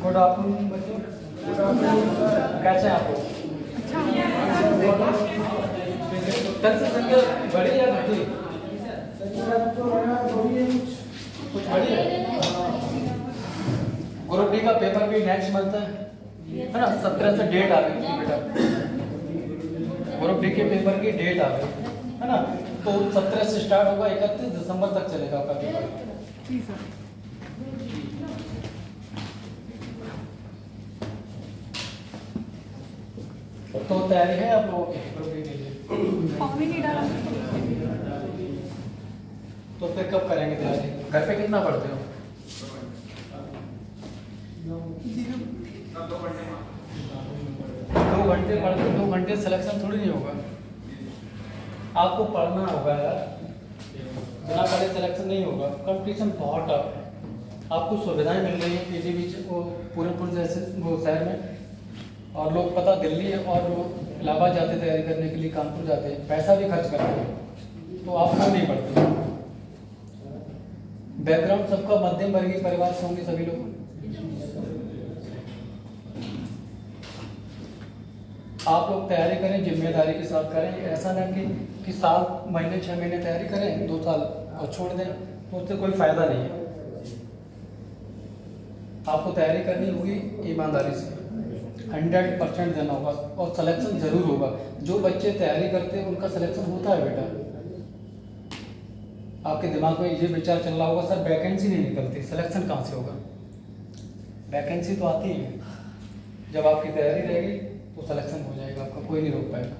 Good afternoon बच्चों, कैसे हैं आप लोग? कल से संख्या बड़ी या घटी? कुछ बड़ी है। ग्रुप डी का पेपर भी नेक्स्ट मंथ है ना, 17 से डेट आ गई थी बेटा। ग्रुप डी के पेपर की डेट आ गई है ना, तो 17 से स्टार्ट होगा, 31 दिसंबर तक चलेगा आपका पेपर। तो तैयारी है आप लोगों की ग्रुप डी के लिए? फॉर्म ही नहीं डाला। तो फिर कब करेंगे तैयारी? घर पे कितना पढ़ते हो? 2 घंटे पढ़ते, 2 घंटे सिलेक्शन थोड़ी नहीं होगा। आपको पढ़ना होगा यार, बिना पढ़े सिलेक्शन नहीं होगा। कंपटीशन बहुत टफ है। आपको सुविधाएं मिल रही है पीजी बीच वो पूरे जैसे वो शहर में, और लोग पता दिल्ली और लोग इलाहाबाद जाते तैयारी करने के लिए, कानपुर जाते हैं, पैसा भी खर्च करते हैं, तो आप क्यों नहीं पढ़ते? बैकग्राउंड सबका मध्यम वर्गीय परिवार से होंगे सभी लोग। आप लोग तैयारी करें, जिम्मेदारी के साथ करें। ऐसा ना कि 7 महीने 6 महीने तैयारी करें, 2 साल और छोड़ दें, तो उससे कोई फायदा नहीं है। आपको तैयारी करनी होगी ईमानदारी से, 100% देना होगा, और सिलेक्शन जरूर होगा। जो बच्चे तैयारी करते हैं उनका सिलेक्शन होता है बेटा। आपके दिमाग में ये विचार चल रहा होगा, सर वैकेंसी नहीं निकलती, सिलेक्शन कहाँ से होगा? वैकेंसी तो आती है, जब आपकी तैयारी रहेगी तो सिलेक्शन हो जाएगा आपका, कोई नहीं रोक पाएगा।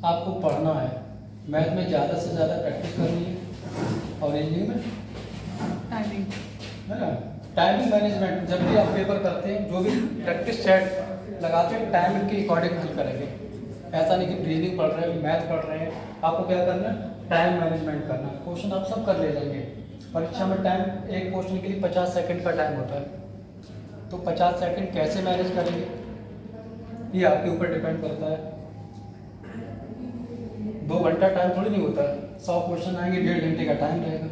आपको पढ़ना है, मैथ में ज़्यादा से ज़्यादा प्रैक्टिस करनी है, और इंग्लिश में टाइमिंग है ना, टाइमिंग मैनेजमेंट। जब भी आप पेपर करते हैं, जो भी प्रैक्टिस सेट लगाते हैं, टाइम के अकॉर्डिंग हल करेंगे। ऐसा नहीं कि रीजनिंग पढ़ रहे हैं, मैथ पढ़ रहे हैं, आपको क्या करना है? टाइम मैनेजमेंट करना। क्वेश्चन आप सब कर ले जाएंगे। परीक्षा में टाइम, एक क्वेश्चन के लिए 50 सेकंड का टाइम होता है, तो 50 सेकंड कैसे मैनेज करेंगे ये आपके ऊपर डिपेंड करता है। 2 घंटा टाइम थोड़ी नहीं होता है, 100 क्वेश्चन आएंगे, 1.5 घंटे का टाइम रहेगा।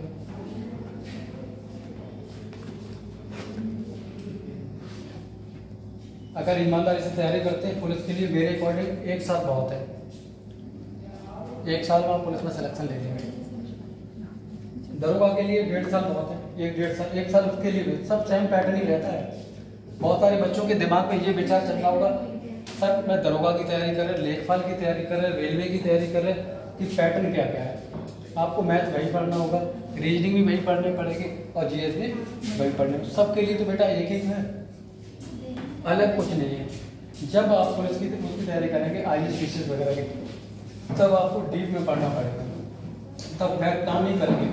अगर ईमानदारी से तैयारी करते हैं पुलिस के लिए, मेरे अकॉर्डिंग 1 साल बहुत है। 1 साल में आप पुलिस में सिलेक्शन ले लेंगे। दरोगा के लिए 1.5 साल बहुत है, 1 साल उसके लिए भी सब सेम पैटर्न ही रहता है। बहुत सारे बच्चों के दिमाग में ये विचार चल रहा होगा, सर मैं दरोगा की तैयारी कर रहे, लेखपाल की तैयारी कर रहे, रेलवे की तैयारी कर रहे, कि पैटर्न क्या क्या है। आपको मैथ वही पढ़ना होगा, रीजनिंग भी वही पढ़नी पड़ेगी, और जीएस भी वही पढ़ने। सबके लिए तो बेटा एक ही है, अलग कुछ नहीं है। जब आप पुलिस की तैयारी करेंगे, IAS पीसीएस वगैरह की, तब आपको डीप में पढ़ना पड़ेगा, तब बैक काम नहीं करेंगे,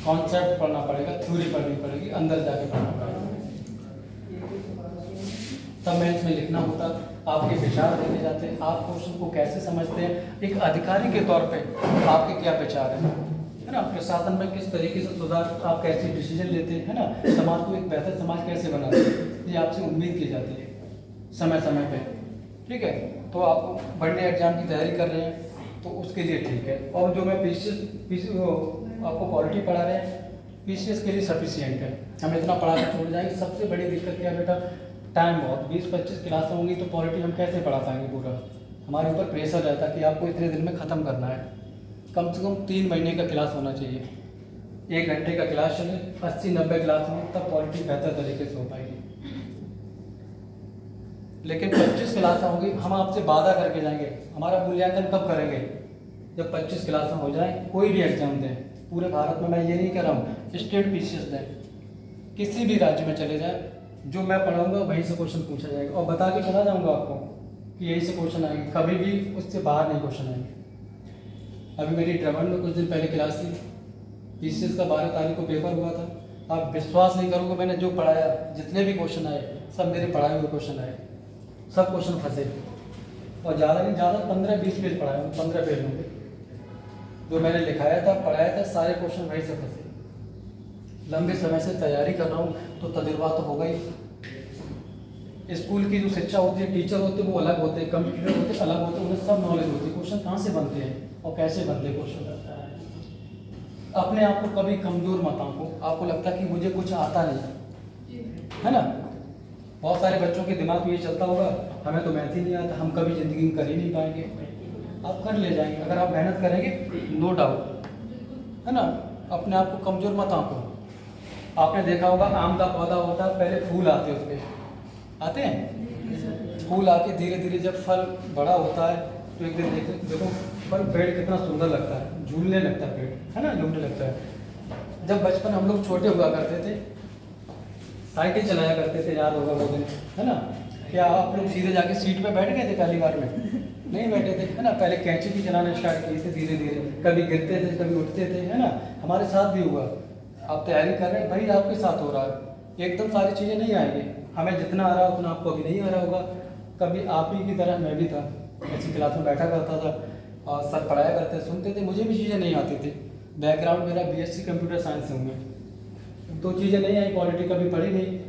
कॉन्सेप्ट पढ़ना पड़ेगा, थ्योरी पढ़नी पड़ेगी, अंदर जाके पढ़ना पड़ेगा। तब मैथ्स में लिखना होता, आपके विचार देखे जाते हैं, आप क्वेश्चन को कैसे समझते हैं, एक अधिकारी के तौर पे आपके क्या विचार है ना, प्रशासन में किस तरीके से सुधार, आप कैसे डिसीजन लेते हैं, है ना, समाज को एक बेहतर समाज कैसे बनाते हैं, ये आपसे उम्मीद की जाती है समय समय पे। ठीक है, तो आप बढ़ने एग्जाम की तैयारी कर रहे हैं तो उसके लिए ठीक है। और जो मैं पीसीएस आपको क्वालिटी पढ़ा रहे हैं, पीसीएस के लिए सफिशिएंट है। हम इतना पढ़ा कर छोड़ जाएंगे। सबसे बड़ी दिक्कत क्या है बेटा? टाइम बहुत, 20-25 क्लास होंगी तो पॉलिटी हम कैसे पढ़ा पाएंगे पूरा? हमारे ऊपर प्रेशर रहता है कि आपको इतने दिन में ख़त्म करना है। कम से कम 3 महीने का क्लास होना चाहिए। 1 घंटे का क्लास चले, 80-90 क्लास में, तब पॉलिटी बेहतर तरीके से हो पाएगी। लेकिन 25 क्लास होंगी, हम आपसे वादा करके जाएंगे। हमारा मूल्यांकन कब करेंगे? जब 25 क्लास हो जाए, कोई भी एग्जाम दें पूरे भारत में। मैं ये नहीं कह रहा हूँ स्टेट पीसीएस दें, किसी भी राज्य में चले जाए, जो मैं पढ़ाऊंगा वहीं से क्वेश्चन पूछा जाएगा, और बता के चला जाऊंगा आपको कि यहीं से क्वेश्चन आएंगे, कभी भी उससे बाहर नहीं क्वेश्चन आएंगे। अभी मेरी ड्रमन में कुछ दिन पहले क्लास थी, पीसीएस का 12 तारीख को पेपर हुआ था। आप विश्वास नहीं करोगे, मैंने जो पढ़ाया, जितने भी क्वेश्चन आए, सब मेरे पढ़ाए हुए क्वेश्चन आए, सब क्वेश्चन फंसे। और ज़्यादा नहीं, ज़्यादा 15-20 पेज पढ़ाए, 15 पेज होंगे। जो मैंने लिखाया था, पढ़ाया था, सारे क्वेश्चन वहीं से फंसे। लंबे समय से तैयारी कर रहा हूँ तो तजुर्बा तो होगा ही। स्कूल की जो शिक्षा होती है, टीचर होते हैं वो अलग होते हैं, कंप्यूटर होते अलग होते हैं, उन्हें सब नॉलेज होती है क्वेश्चन कहाँ से बनते हैं और कैसे बनते क्वेश्चन। अपने आप को कभी कमज़ोर मत आंको। आपको लगता है कि मुझे कुछ आता नहीं, है ना। बहुत सारे बच्चों के दिमाग में ये चलता होगा, हमें तो मैथ ही नहीं आता, हम कभी ज़िंदगी में कर ही नहीं पाएंगे। आप कर ले जाएंगे अगर आप मेहनत करेंगे, नो डाउट, है ना। अपने आप को कमज़ोर मत आंको। आपने देखा होगा आम का पौधा होता है, पहले फूल आते हैं, उसमें आते हैं फूल आके धीरे धीरे जब फल बड़ा होता है तो एक दिन देखो पर पेड़ कितना सुंदर लगता है, झूलने लगता है पेड़, है ना, झूलने लगता है। जब बचपन हम लोग छोटे हुआ करते थे, साइकिल चलाया करते थे, याद होगा वो दिन, है ना। क्या आप लोग सीधे जाके सीट पे बैठ गए थे पहली बार में? नहीं बैठे थे, है ना। पहले कैंची भी चलाना स्टार्ट किए थे धीरे धीरे, कभी गिरते थे कभी उठते थे, है ना। हमारे साथ भी हुआ। आप तैयारी कर रहे हैं, भाई आपके साथ हो रहा है। एकदम सारी चीज़ें नहीं आएंगी, हमें जितना आ रहा है उतना आपको अभी नहीं आ रहा होगा। कभी आप ही की तरह मैं भी था, ऐसी क्लास में बैठा करता था और सर पढ़ाया करते सुनते थे, मुझे भी चीज़ें नहीं आती थी। बैकग्राउंड मेरा BSc कंप्यूटर साइंस से हुआ, तो चीज़ें नहीं आई, पॉलिटी कभी पढ़ी नहीं,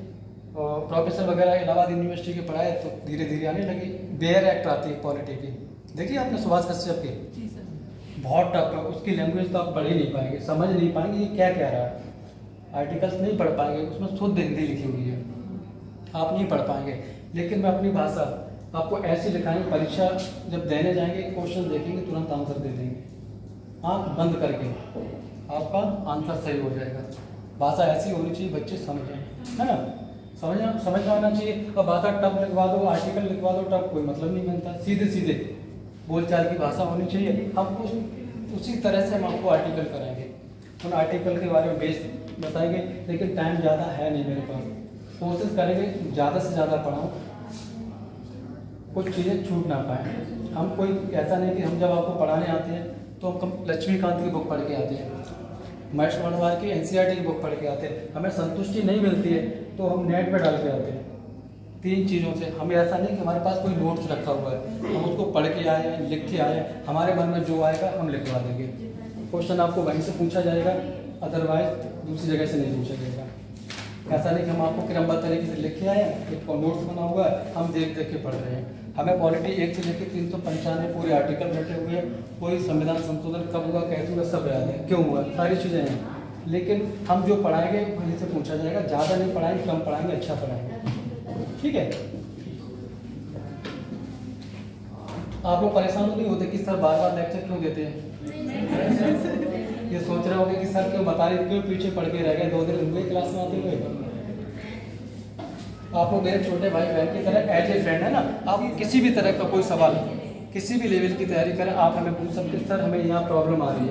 और प्रोफेसर वगैरह इलाहाबाद यूनिवर्सिटी के पढ़ाए तो धीरे धीरे आने लगी। बेयर एक्ट आती है पॉलिटी की, देखिए आपने सुभाष कश्यप की, बहुत टफ है, उसकी लैंग्वेज तो आप पढ़ ही नहीं पाएंगे, समझ नहीं पाएंगे ये क्या कह रहा है, आर्टिकल्स नहीं पढ़ पाएंगे, उसमें शुद्ध हिंदी लिखी हुई है, आप नहीं पढ़ पाएंगे। लेकिन मैं अपनी भाषा आपको ऐसी लिखाएंगे, परीक्षा जब देने जाएंगे क्वेश्चन देखेंगे तुरंत आंसर दे देंगे, आँख बंद करके आपका आंसर सही हो जाएगा। भाषा ऐसी होनी चाहिए बच्चे समझें, है ना, समझ आना चाहिए। और भाषा टफ लिखवा दो, आर्टिकल लिखवा दो, टफ कोई मतलब नहीं बनता। सीधे सीधे बोलचाल की भाषा होनी चाहिए। हम उसी तरह से हम आपको आर्टिकल कराएंगे, उन आर्टिकल के बारे में बेस बताएंगे। लेकिन टाइम ज़्यादा है नहीं मेरे पास, कोशिश करेंगे ज़्यादा से ज़्यादा पढ़ाऊँ, कुछ चीज़ें छूट ना पाएँ। हम कोई ऐसा नहीं कि हम जब आपको पढ़ाने आते हैं तो हम लक्ष्मीकांत की बुक पढ़ के आते हैं, महेश मनवार की NCERT की बुक पढ़ के आते हैं। हमें संतुष्टि नहीं मिलती है तो हम नेट पे डाल के आते हैं। 3 चीज़ों से हमें ऐसा नहीं कि हमारे पास कोई नोट्स रखा हुआ है, हम उसको पढ़ के आए हैं, लिख के आए हैं, हमारे मन में जो आएगा हम लिखवा देंगे। क्वेश्चन आपको वहीं से पूछा जाएगा, अदरवाइज दूसरी जगह से नहीं पूछा जाएगा। ऐसा नहीं कि हम आपको क्रमबद्ध तरीके से लिख के आए हैं, एक नोट्स बना हुआ है, हम देख देख के पढ़ रहे हैं। हमें पॉलिटी 1 से लेकर 395 पूरे आर्टिकल बैठे हुए हैं, कोई संविधान संशोधन कब हुआ, कैसे हुआ, सब याद है, क्यों हुआ, सारी चीज़ें हैं। लेकिन हम जो पढ़ाएंगे वहीं से पूछा जाएगा, ज़्यादा नहीं पढ़ाएंगे, कम पढ़ाएंगे, अच्छा पढ़ाएंगे, ठीक है। आप लोग परेशान नहीं होते कि सर बार बार लेक्चर क्यों देते हैं? ये सोच रहे होंगे कि सर क्यों बता रहे, क्यों पीछे पढ़ के रह गए, 2 दिन उनके क्लास में आते हुए। आप लोग मेरे छोटे भाई बहन की तरह एज ए फ्रेंड है ना, आप किसी भी तरह का कोई सवाल, किसी भी लेवल की तैयारी करें, आप हमें पूछ सकते हैं, सर हमें यहाँ प्रॉब्लम आ रही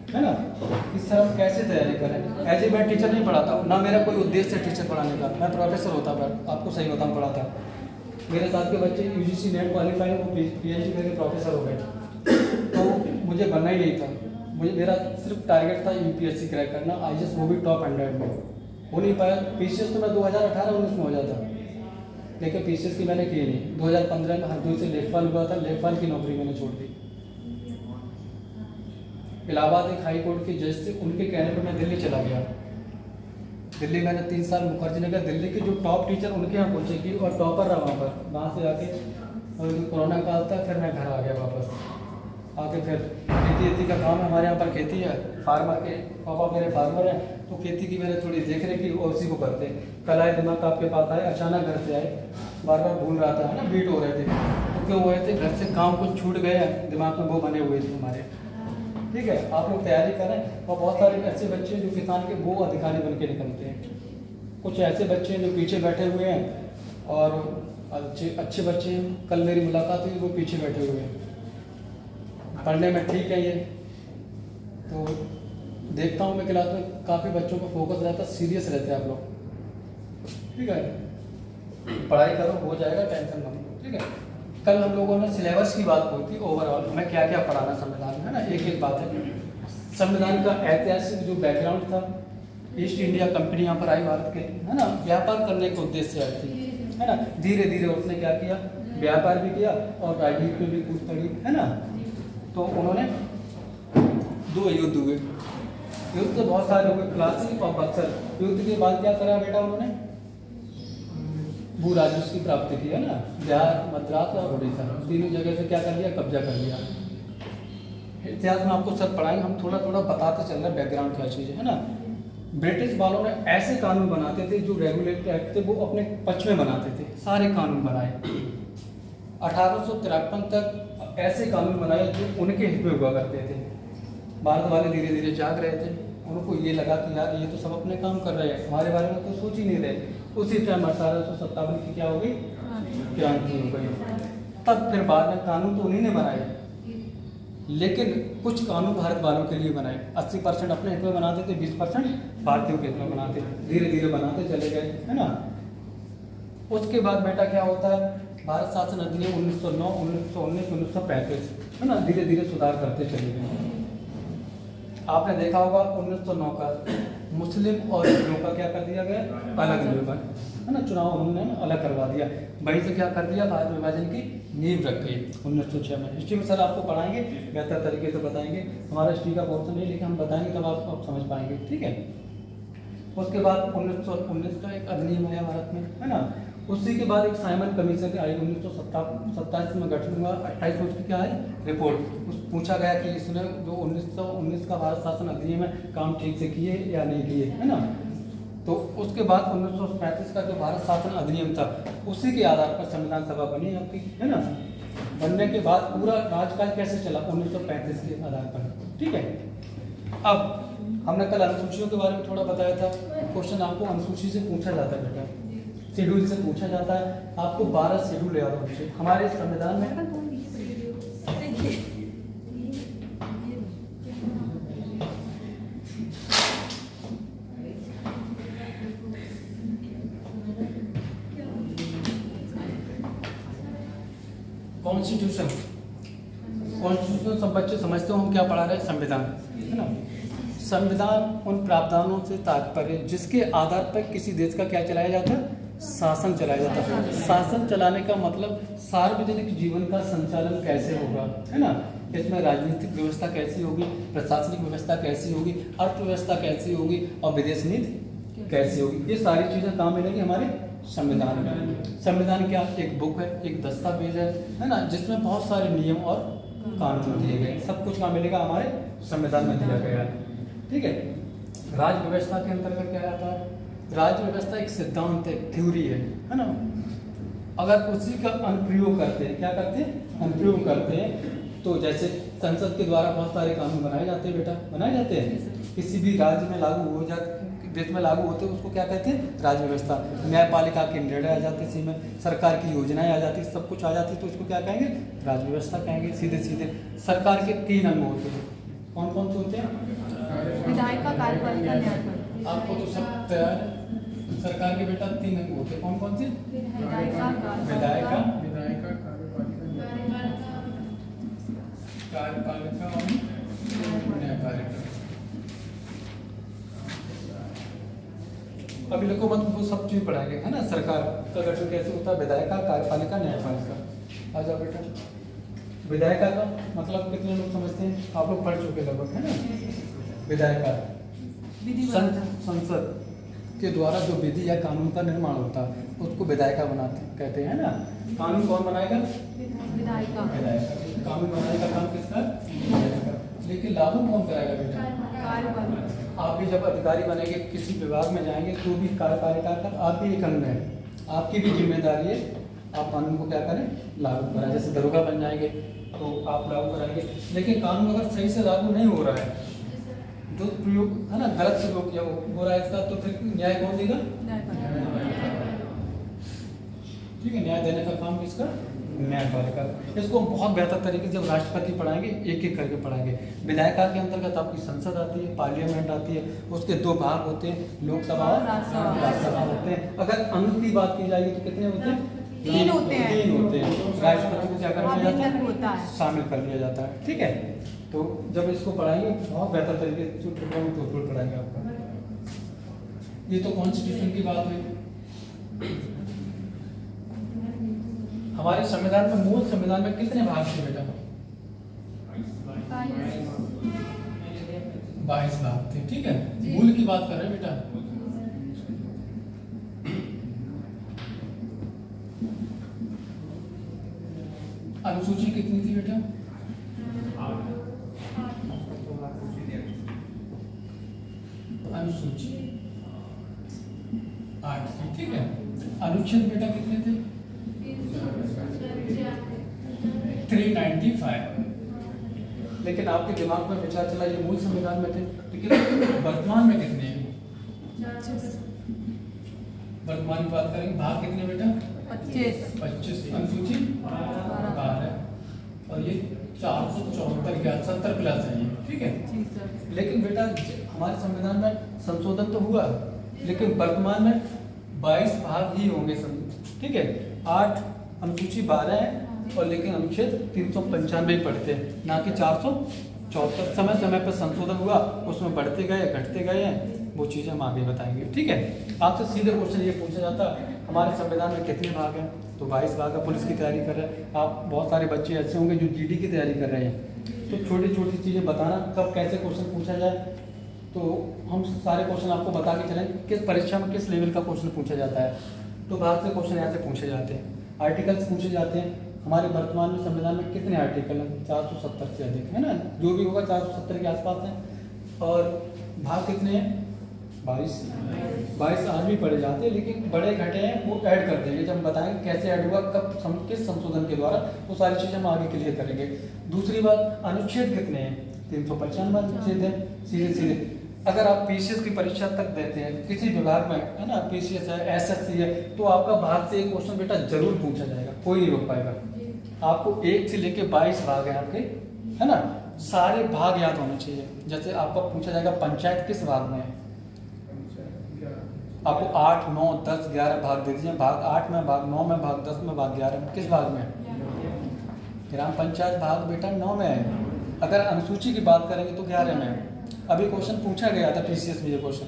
है ना, इस सर हम कैसे तैयारी करें। एज ए मैं टीचर नहीं पढ़ाता हूँ, ना मेरा कोई उद्देश्य है टीचर पढ़ाने का, मैं प्रोफेसर होता पर आपको सही होता हूँ पढ़ाता। मेरे साथ के बच्चे UGC नेट क्वालिफाई, वो PhD करके प्रोफेसर हो गए, तो मुझे बनना ही नहीं था। मेरा सिर्फ टारगेट था UPSC क्रैक करना, IAS वो भी टॉप 100 में, हो नहीं पाया। PCS तो मैं 2018-19 में हो जाता, लेकिन PCS की मैंने की नहीं। 2015 में हरदोई से लेखपाल हुआ था, लेखपाल की नौकरी मैंने छोड़ दी। इलाहाबाद एक हाई कोर्ट के जज थे, उनके कहने पर मैं दिल्ली चला गया। दिल्ली मैंने 3 साल मुखर्जी नगर, दिल्ली के जो टॉप टीचर उनके यहाँ कोचिंग की और टॉपर रहा वहाँ पर। वहाँ से आके और कोरोना काल था, फिर मैं घर आ गया वापस आके। फिर खेती का काम है हमारे यहाँ पर, खेती है, फार्मर के पापा मेरे फार्मर हैं, तो खेती की मैंने थोड़ी देख रेख की और उसी को करते। कल आए दिमाग आपके पास आए, अचानक घर से आए, बार बार भूल रहा था, है ना, बीट हो रहे थे, तो क्यों हुए थे, घर से काम कुछ छूट गए हैं, दिमाग में वो बने हुए थे हमारे, ठीक है। आप लोग तैयारी करें। और बहुत सारे ऐसे बच्चे जो किसान के वो अधिकारी बन के निकलते हैं, कुछ ऐसे बच्चे जो पीछे बैठे हुए हैं और अच्छे बच्चे हैं। कल मेरी मुलाकात हुई, वो पीछे बैठे हुए हैं, पढ़ने में ठीक है ये, तो देखता हूँ मैं क्लास में काफ़ी बच्चों को फोकस रहता है, सीरियस रहते हैं आप लोग, ठीक है। पढ़ाई करो, हो जाएगा, टेंशन मत लो, ठीक है। कल हम लोगों ने सिलेबस की बात की थी, ओवरऑल हमें क्या क्या पढ़ाना संविधान में, है ना, एक बात है। संविधान का ऐतिहासिक जो बैकग्राउंड था, ईस्ट इंडिया कंपनी यहाँ पर आई भारत के, है ना, व्यापार करने के उद्देश्य से आई थी, है ना। धीरे धीरे उसने क्या किया, व्यापार भी किया और राजनीति में भी कूद पड़ी, है ना। तो उन्होंने 2 युद्ध हुए, युद्ध तो बहुत सारे हुए, प्लासी और बक्सर। युद्ध के बाद क्या करा बेटा उन्होंने, भू राजस्व की प्राप्ति की, है ना, बिहार, मद्रास और उड़ीसा, तीनों जगह से क्या कर लिया, कब्जा कर लिया। इतिहास में आपको सब पढ़ाएंगे, हम थोड़ा थोड़ा बताते चल रहे हैं बैकग्राउंड क्या चीज़ है ना। ब्रिटिश वालों ने ऐसे कानून बनाते थे, जो रेगुलेटरी एक्ट थे वो अपने पक्ष में बनाते थे, सारे कानून बनाए। 1853 तक ऐसे कानून बनाए जो उनके हित में हुआ करते थे। भारत वाले धीरे धीरे जाग रहे थे, उनको ये लगा कि यार ये तो सब अपने काम कर रहे हैं, हमारे बारे में तो सोच ही नहीं रहे। उसी टाइम 1857 की क्या हो गई, क्रांति हो गई। तब फिर बाद में कानून तो उन्हीं ने बनाए, लेकिन कुछ कानून भारत वालों के लिए बनाए। 80% अपने हित में बनाते थे, 20% भारतीयों के हित में बनाते, धीरे धीरे बनाते चले गए, है ना। उसके बाद बेटा क्या होता है, भारत शासन अधिनियम 1909, 1919, 1935, है ना, धीरे धीरे सुधार करते चले गए। आपने देखा होगा 1909 का मुस्लिम और हिंदुओं का क्या कर दिया गया, अलग निर्वाचन, है ना, चुनाव उन्होंने अलग करवा दिया। वहीं से क्या कर दिया, भारत विभाजन की नींव रख गई 1906 में। हिस्ट्री में सर आपको पढ़ाएंगे, बेहतर तरीके से बताएंगे, हमारा हिस्ट्री का पोर्शन नहीं, लेकिन हम बताएंगे तब आप समझ पाएंगे, ठीक है। उसके बाद 1919 का एक अधिनियम आया भारत में, है ना। उसी के बाद एक साइमन कमीशन आई 1927 में गठन हुआ। 28 में उसकी क्या है, रिपोर्ट पूछा गया कि इसने जो 1919 का भारत शासन अधिनियम है काम ठीक से किए या नहीं किए, है ना। तो उसके बाद 1935 का जो भारत शासन अधिनियम था, उसी के आधार पर संविधान सभा बनी आपकी, है ना। बनने के बाद पूरा राजकाज कैसे चला, 1935 के आधार पर, ठीक है। अब हमने कल अनुसूचियों के बारे में थोड़ा बताया था। क्वेश्चन आपको अनुसूची से पूछा जाता है बेटा, शेड्यूल से पूछा जाता है। आपको 12 शेड्यूल याद होने चाहिए हमारे संविधान में। कॉन्स्टिट्यूशन सब बच्चे समझते हो हम क्या पढ़ा रहे हैं, संविधान, है ना। संविधान उन प्रावधानों से तात्पर्य जिसके आधार पर किसी देश का क्या चलाया जाता है, शासन चलाया जाता है। शासन चलाने का मतलब सार्वजनिक जीवन का संचालन कैसे होगा, है ना। इसमें राजनीतिक व्यवस्था कैसी होगी, प्रशासनिक व्यवस्था कैसी होगी, अर्थव्यवस्था कैसी होगी और विदेश नीति कैसी होगी, ये सारी चीज़ें कहाँ मिलेंगी, हमारे संविधान में। संविधान क्या, एक बुक है, एक दस्तावेज है ना, जिसमें बहुत सारे नियम और कानून दिए गए, सब कुछ कहाँ मिलेगा, हमारे संविधान में दिया गया है, ठीक है। राज्य व्यवस्था के अंतर्गत क्या आता है, राज्य व्यवस्था एक सिद्धांत है, थ्योरी है ना। अगर उसी का अनुप्रयोग करते हैं, क्या करते हैं, अनुप्रयोग करते हैं, तो जैसे संसद के द्वारा बहुत सारे कानून बनाए जाते हैं बेटा, बनाए जाते हैं, किसी भी राज्य में लागू हो जाते, देश में लागू होते हैं, उसको क्या कहते हैं, राज्य व्यवस्था। न्यायपालिका के निर्णय आ जाते हैं, इसी में सरकार की योजनाएं आ जाती, सब कुछ आ जाती, तो इसको क्या कहेंगे, राज्य व्यवस्था कहेंगे। सीधे सीधे सरकार के 3 अंग होते हैं, कौन कौन से होते हैं, विधायिका, कार्यपालिका, न्यायपालिका। आपको तो सब तैयार है। सरकार के बेटा 3 अंग होते हैं, कौन कौन से, विधायिका, कार्यपालिका और न्यायपालिका। अभी देखो मत वो सब चीज पढ़ाएंगे, है ना। सरकार का गठन कैसे होता है, विधायिका, कार्यपालिका, न्यायपालिका। आ जाओ बेटा, विधायिका का मतलब कितने लोग समझते हैं, आप लोग पढ़ चुके लगभग, है ना। विधायिका संसद के द्वारा जो विधि या कानून का निर्माण होता है उसको विधायिका बनाते कहते हैं ना। कानून कौन बनाएगा, विधायिका। कानून बनाने का काम किसका, लेकिन लागू कौन कराएगा बेटा, कार्यपालिका। आप भी जब अधिकारी बनेंगे, किसी विभाग में जाएंगे, तो भी कार्यपालिका का आप भी एक अंग है, आपकी भी जिम्मेदारी है, आप कानून को क्या करें, लागू कराएं। जैसे दरोगा बन जाएंगे तो आप लागू कराएंगे, लेकिन कानून अगर सही से लागू नहीं हो रहा है, जो प्रयोग है ना गलत से लोग किया हो रहा है इसका, तो फिर न्याय कौन देगा, ठीक है। न्याय देने का काम किसका, न्यायपालिका। इसको बहुत बेहतर तरीके से जब राष्ट्रपति पढ़ाएंगे, एक एक करके पढ़ाएंगे। विधायिका के अंतर्गत आपकी संसद आती है, पार्लियामेंट आती है, उसके 2 भाग होते हैं, लोकसभा और राज्यसभा होते हैं। अगर अंग की बात की जाएगी तो कितने होते हैं, 3 होते हैं। 3 होते हैं। राष्ट्रपति को क्या कर लिया जाता है, शामिल कर लिया जाता है, ठीक है। तो जब इसको पढ़ाएंगे बहुत बेहतर तरीके से तो पढ़ाएंगे आपका। ये तो कॉन्स्टिट्यूशन की बात हुई। हमारे संविधान में, मूल संविधान में कितने भाग थे बेटा, 22 भाग थे, ठीक है। मूल की बात कर रहे हैं बेटा। अनुसूची कितनी थी बेटा, अनुसूची 8 थी, ठीक है। अनुच्छेद बेटा कितने थे? 395। लेकिन आपके दिमाग में विचार चला ये मूल संविधान में थे, लेकिन वर्तमान में कितने हैं? वर्तमान की बात करेंगे, भाग कितने बेटा? 25। अनुसूची 12 और ये 474 या 70 प्लस है ये, ठीक है। लेकिन बेटा हमारे संविधान में संशोधन तो हुआ, लेकिन वर्तमान में 22 भाग ही होंगे, ठीक है। 8 अनुसूची 12 है और लेकिन अनुच्छेद 395 पढ़ते हैं, ना कि 474। समय समय पर संशोधन हुआ, उसमें बढ़ते गए घटते गए हैं, वो चीज़ें हम आगे बताएंगे, ठीक है। आपसे सीधे क्वेश्चन ये पूछा जाता हमारे संविधान में कितने भाग हैं, तो 22 भाग है। पुलिस की तैयारी कर रहे हैं आप, बहुत सारे बच्चे ऐसे होंगे जो जीडी की तैयारी कर रहे हैं, तो छोटी छोटी चीज़ें बताना कब कैसे क्वेश्चन पूछा जाए, तो हम सारे क्वेश्चन आपको बता के चलें किस परीक्षा में किस लेवल का क्वेश्चन पूछा जाता है। तो भारत से क्वेश्चन यहाँ से पूछे जाते हैं, आर्टिकल्स पूछे जाते हैं। हमारे वर्तमान में संविधान में कितने आर्टिकल हैं? 470 से अधिक है ना, जो भी होगा 470 के आसपास हैं। और भाग कितने हैं? 22 आज भी पढ़े जाते हैं, लेकिन बड़े घटे हैं वो ऐड कर देंगे। जब हम बताएंगे कैसे ऐड हुआ, कब, किस संशोधन के द्वारा, वो सारी चीज़ें हम आगे क्लियर करेंगे। दूसरी बात, अनुच्छेद कितने हैं? 395 अनुच्छेद है। सीधे सीधे अगर आप पीसीएस की परीक्षा तक देते हैं किसी विभाग में, है ना, पीसीएस है, एसएससी है, तो आपका भाग से एक क्वेश्चन बेटा जरूर पूछा जाएगा, कोई नहीं रोक पाएगा। आपको 1 से लेके 22 भाग है आपके, है ना, सारे भाग याद होने चाहिए। जैसे आपको पूछा जाएगा पंचायत किस भाग में है, आपको 8, 9, 10, 11 भाग दे दीजिए। भाग 8 में, भाग 9 में, भाग 10 में, भाग 11 में, किस भाग में? ग्राम पंचायत भाग बेटा 9 में है। अगर अनुसूची की बात करेंगे तो 11 में है। अभी क्वेश्चन पूछा गया था पीसीएस में ये क्वेश्चन।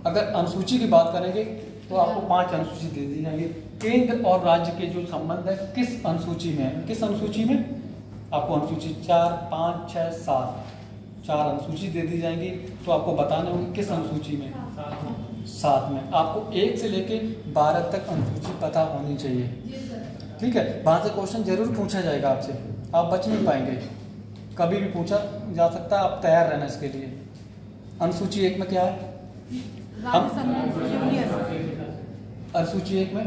अगर अनुसूची की बात करेंगे तो आपको 5 अनुसूची दे दी जाएंगी। केंद्र और राज्य के जो संबंध है किस अनुसूची में है, किस अनुसूची में? आपको अनुसूची 4, 5, 6, 7 4 अनुसूची दे दी जाएंगी, तो आपको बताना होगी किस अनुसूची में? 7 में। आपको 1 से लेके 12 तक अनुसूची पता होनी चाहिए, ठीक है। वहां से क्वेश्चन जरूर पूछा जाएगा आपसे, आप बच नहीं पाएंगे, कभी भी पूछा जा सकता है, आप तैयार रहना इसके लिए। अनुसूची 1 में क्या है? अनुसूची 1 में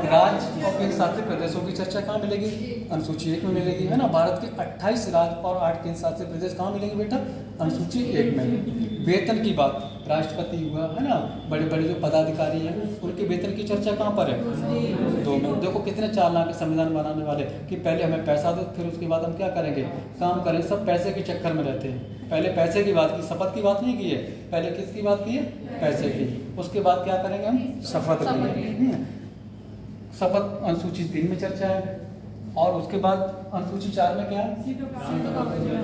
राज्य और केंद्र शासित प्रदेशों की चर्चा कहाँ मिलेगी? अनुसूची 1 में मिलेगी, है ना। भारत के 28 राज्य और 8 केंद्र शासित प्रदेश कहाँ मिलेंगे बेटा? अनुसूची 1 में। वेतन की बात, राष्ट्रपति हुआ, है ना, बड़े बड़े जो पदाधिकारी हैं उनके वेतन की चर्चा कहाँ पर है? 2 में। देखो कितने चालाक है संविधान बनाने वाले कि पहले हमें पैसा दो, फिर उसके बाद हम क्या करेंगे, काम करें। सब पैसे के चक्कर में रहते हैं। पहले पैसे की बात की, शपथ की बात नहीं की है, पहले किसकी बात की है? पैसे की। उसके बाद क्या करेंगे हम? शपथ लेंगे। शपथ अनुसूची 3 में चर्चा है। और उसके बाद अनुसूची 4 में क्या है?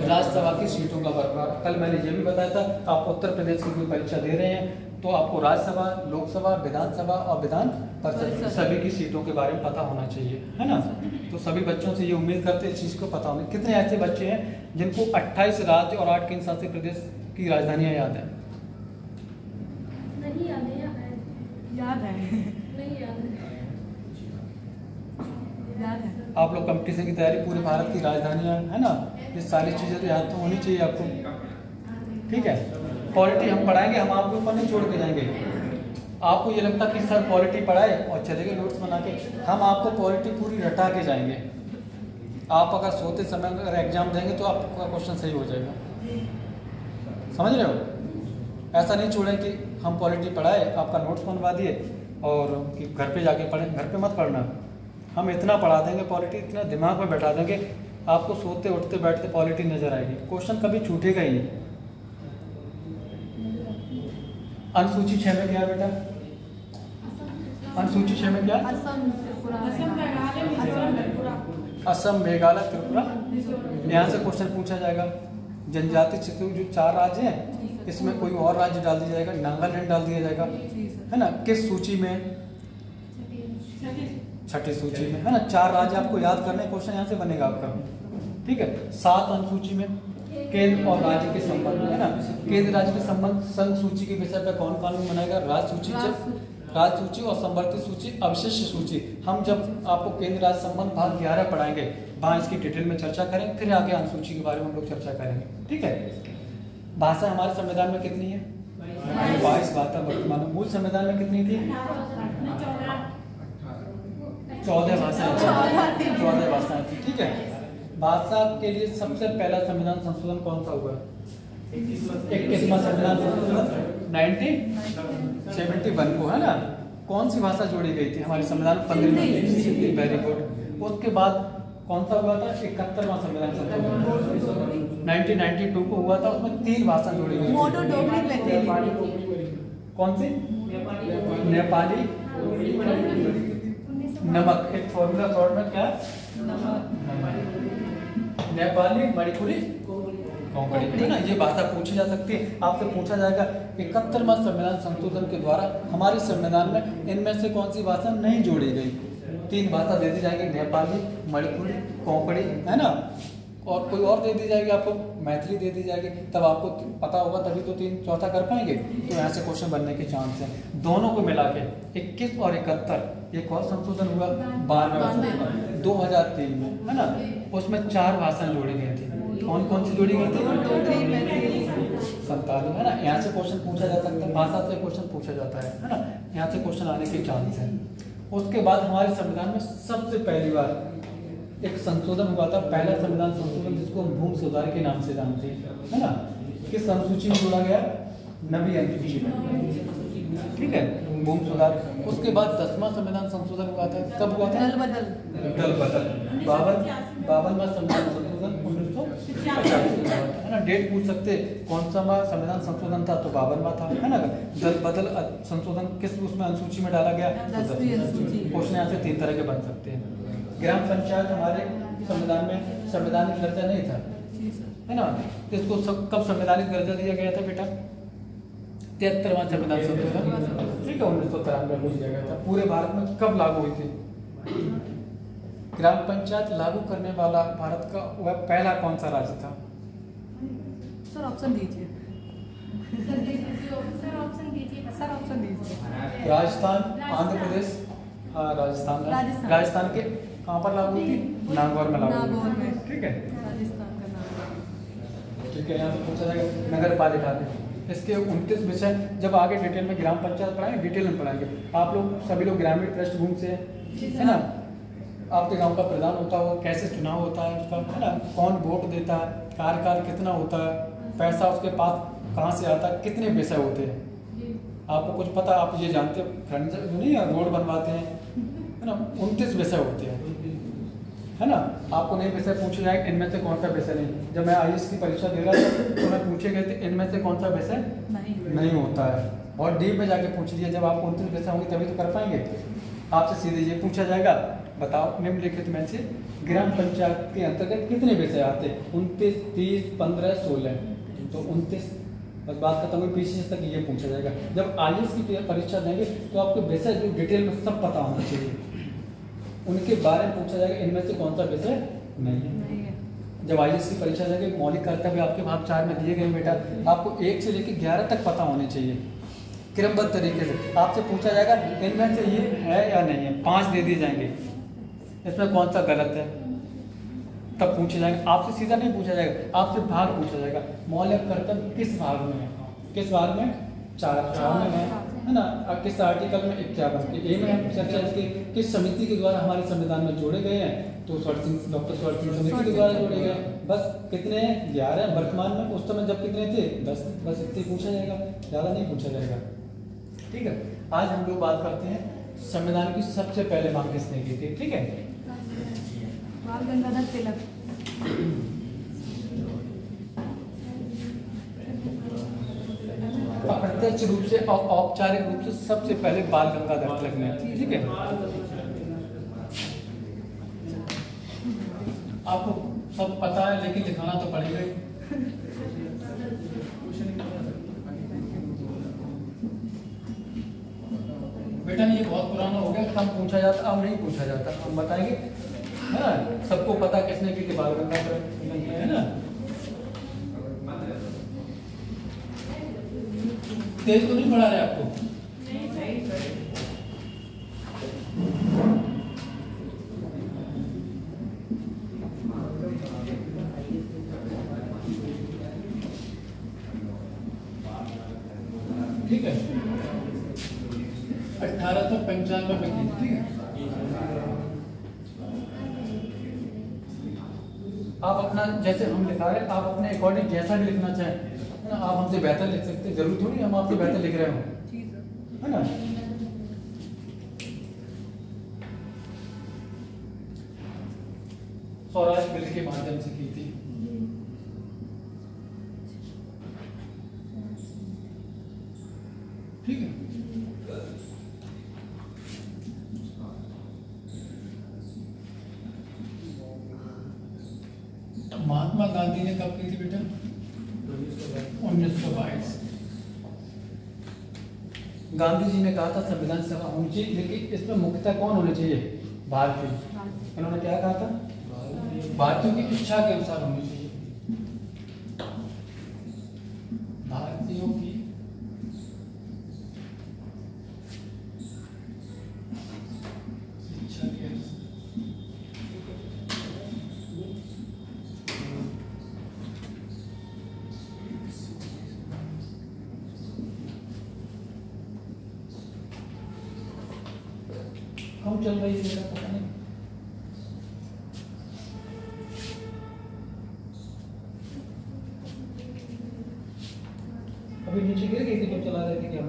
राज्यसभा की सीटों का बंटवारा। कल मैंने ये भी बताया था, आप उत्तर प्रदेश की कोई परीक्षा दे रहे हैं तो आपको राज्यसभा, लोकसभा, विधानसभा और विधान परिषद सभी की सीटों के बारे में पता होना चाहिए, है ना। तो सभी बच्चों से ये उम्मीद करते हैं इस चीज़ को पता होना। कितने ऐसे बच्चे हैं जिनको 28 राज्य और 8 केंद्र शासित प्रदेश की राजधानियां याद है? नहीं याद है, याद है, नहीं याद है। आप लोग कंपटीशन की तैयारी, पूरे भारत की राजधानियां, है ना, ये सारी चीज़ें तो याद तो होनी चाहिए आपको, ठीक है। पॉलिटी हम पढ़ाएंगे, हम आपके ऊपर नहीं छोड़ के जाएंगे। आपको ये लगता कि सर पॉलिटी पढ़ाए और चले गए नोट्स बना के, हम आपको पॉलिटी पूरी रटा के जाएंगे। आप अगर सोते समय अगर एग्जाम देंगे तो आपका क्वेश्चन सही हो जाएगा, समझ रहे हो। ऐसा नहीं छोड़ें कि हम पॉलिटी पढ़ाए, आपका नोट्स बनवा दिए और कि घर पे जाके पढ़ें। घर पे मत पढ़ना, हम इतना पढ़ा देंगे पॉलिटी, इतना दिमाग में बैठा देंगे, आपको सोते उठते बैठते पॉलिटी नजर आएगी, क्वेश्चन कभी छूटेगा ही नहीं। अनुसूची 6 में क्या है बेटा? अनुसूची 6 में क्या? असम, मेघालय, त्रिपुरा। यहाँ से क्वेश्चन पूछा जाएगा। जनजाति क्षेत्र जो 4 राज्य हैं, इसमें कोई और राज्य डाल दिया जाएगा, नागालैंड डाल दिया जाएगा, है ना। किस सूची में? 6ठी सूची में, है ना। 4 राज्य आपको याद करने, क्वेश्चन यहाँ से बनेगा आपका, ठीक है। 7 अनुसूची में केंद्र और राज्य के संबंध, है ना। केंद्र राज्य के संबंध, संघ सूची के विषय पर कौन कानून बनाएगा? राज्य सूची, राज्य सूची और संवर्ती सूची, अवशिष्ट सूची। हम जब आपको केंद्र राज्य संबंध भाग 11 पढ़ाएंगे, वहाँ इसकी डिटेल में चर्चा करेंगे, फिर आगे अनुसूची के बारे में हम लोग चर्चा करेंगे, ठीक है। भाषा हमारे संविधान में कितनी है? 22 भाषा वर्तमान में। मूल संविधान में कितनी थी? 14 भाषाएं, 14 भाषाएं थी। ठीक है, भाषा के लिए सबसे पहला संविधान संशोधन कौन सा हुआ? 21वां संविधान संशोधन 1971 को, है ना। कौन सी भाषा जोड़ी गई थी हमारे संविधान में? 15 वेरी गुड। उसके बाद कौन सा हुआ था? 71वां संविधान संशोधन 1992 को हुआ था। उसमें 3 भाषा जोड़ी गई थी। कौन सी? नेपाली, नमक। एक फॉर्मूला शॉर्ट में क्या? नेपाली, मणिपुरी, कोंकणी, है ना। ये भाषा पूछी जा सकती है, आपसे पूछा जाएगा 71वां संविधान संशोधन के द्वारा हमारे संविधान में इनमें से कौन सी भाषा नहीं जोड़ी गई? 3 भाषा दे दी जाएगी, नेपाली, मणिपुरी, कोंकणी, है ना। और कोई और दे दी जाएगी आपको, मैथिली दे दी जाएगी। तब आपको पता होगा, तभी तो 3 चौथा कर पाएंगे। तो यहाँ से क्वेश्चन बनने के चांस है। दोनों को मिला के 21 और 71 एक और संशोधन हुआ 92 2003 में, है ना। उसमें 4 भाषाएं जोड़ी गई थी। कौन कौन सी जोड़ी गई थी? संताली, है ना। यहाँ से क्वेश्चन पूछा जा सकता है, भाषा से क्वेश्चन पूछा जाता है ना। यहाँ से क्वेश्चन आने के चांस है। उसके बाद हमारे संविधान में सबसे पहली बार एक संशोधन हुआ था, पहला संविधान संशोधन, जिसको हम भूमि सुधार के नाम से जानते हैं, है ना। किस अनुसूची में जोड़ा गया? 9वीं अनुसूची में। ठीक है, भूमि सुधार। उसके बाद 10वां संविधान संशोधन हुआ था। कब हुआ था? दल बदल 52वां संविधान संशोधन 1985, है ना। डेट पूछ सकते, कौन सा संविधान संशोधन था? तो 52वां था, है ना। दल बदल संशोधन किस उसमें अनुसूची में डाला गया? क्वेश्चन यहाँ से 3 तरह के बन सकते हैं। ग्राम पंचायत हमारे संविधान में संवैधानिक दर्जा नहीं था, है ना। इसको कब संवैधानिक दर्जा दिया गया था बेटा? 73वां संविधान संशोधन, ठीक है, 1993 में दिया गया था। पूरे भारत में कब लागू हुई थी? ग्राम पंचायत लागू करने वाला भारत का वह पहला कौन सा राज्य था? सर ऑप्शन दीजिए। सर ऑप्शन दीजिए। राजस्थान, आंध्र प्रदेश, राजस्थान के कहाँ पर लागू हुई थी? नागौर में लागू हुई थी। ठीक है, राजस्थान का नाम। ठीक है, यहाँ से पूछा जाएगा नगर पालिका में। इसके 29 विषय जब आगे डिटेल में ग्राम पंचायत पढ़ाएंगे, डिटेल में पढ़ाएंगे। आप लोग सभी लोग ग्रामीण पृष्ठभूमि से, है ना। आपके गांव का प्रधान होता है, कैसे चुनाव होता है उसका, है ना। कौन वोट देता है, कार्यकाल कितना होता है, पैसा उसके पास कहाँ से आता है, कितने विषय होते हैं, आपको कुछ पता? आप ये जानते हो, फर्नीचर नहीं, रोड बनवाते हैं, है ना। 29 विषय होते हैं, है ना। आपको नए विषय पूछे जाए, इनमें से कौन सा विषय नहीं। जब मैं IAS की परीक्षा दे रहा था तो मैं पूछे गए थे इनमें से कौन सा विषय नहीं होता है। और डीप में जाके पूछ लिया, जब आपको 29 विषय होंगे तभी तो कर पाएंगे। आपसे सीधे ये पूछा जाएगा, बताओ निम्नलिखित में से ग्राम पंचायत के अंतर्गत कितने विषय आते हैं? 29, 30, 15, 16। तो 29, बस बात खत्म हुई। PCS तक ये पूछा जाएगा। जब IAS की परीक्षा देंगे तो आपको विषय जो डिटेल में सब पता होना चाहिए, उनके बारे में पूछा जाएगा, इनमें से कौन सा विषय नहीं है। जब IAS की परीक्षा देंगे, मौलिक कर्तव्य आपके भाग 4 में दिए गए बेटा, आपको 1 से लेकर 11 तक पता होने चाहिए क्रमबद्ध तरीके से। आपसे पूछा जाएगा इनमें से ये है या नहीं है, 5 दे दिए जाएंगे, इसमें कौन सा गलत है, तब पूछे जाएंगे। आपसे सीधा नहीं पूछा जाएगा, आपसे भाग पूछा जाएगा। मौलिक कर्तव्य किस भाग में है? किस भाग में? 4 में है ना। किस आर्टिकल में? 51 के ए में है चर्चा इसकी। किस समिति के द्वारा हमारे संविधान में जोड़े गए हैं? तो डॉक्टर स्वर्ण सिंह समिति के द्वारा जोड़े गए। बस कितने? 11 वर्तमान में। उस समय जब कितने थे? 10। बस इतने पूछा जाएगा, ज़्यादा नहीं पूछा जाएगा। ठीक है, आज हम लोग बात करते हैं संविधान की सबसे पहले मांग किसने की थी। ठीक है, बाल गंगाधर तिलक। अप्रत्यक्ष रूप से और औपचारिक रूप से सबसे पहले बाल गंगाधर तिलक ने। ठीक है, आपको सब पता है लेकिन दिखाना तो पड़ेगा ही। बेटा ये बहुत पुराना हो गया, कम पूछा जाता, अब नहीं पूछा जाता। हम बताएंगे, है ना। सबको पता किसने की बाल गंगाधर तिलक है ना। तेज तो नहीं पढ़ा रहे आपको? 1895 में की, ठीक है। आप अपना जैसे हम लिखा रहे हैं, आप अपने अकॉर्डिंग जैसा भी लिखना चाहें, है ना, आप हमसे बेहतर लिख सकते हैं, जरूरी थोड़ी हम आपसे बेहतर लिख रहे हो, है ना। स्वराज बिल के माध्यम से की थी। ठीक है। महात्मा गांधी ने कब की थी बेटा? 1922। गांधी जी ने कहा था संविधान सभा होनी चाहिए, लेकिन इसमें मुख्यतः कौन होने चाहिए? भारतीय। इन्होंने क्या कहा था? भारतीयों की इच्छा के अनुसार होनी चाहिए, भारतीयों की इच्छा के अनुसार। कम चल रही है पता नहीं। अभी नीचे गिर गई थी जब चला रहे थे क्या?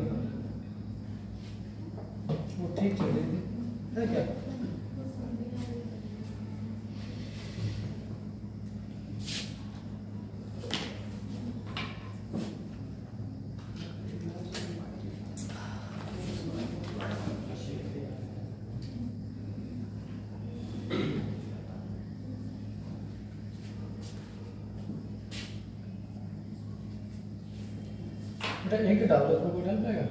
वो ठीक चल रही थी, है क्या? बेटा एक डाल दो, उसमें कोई डाल पाएगा?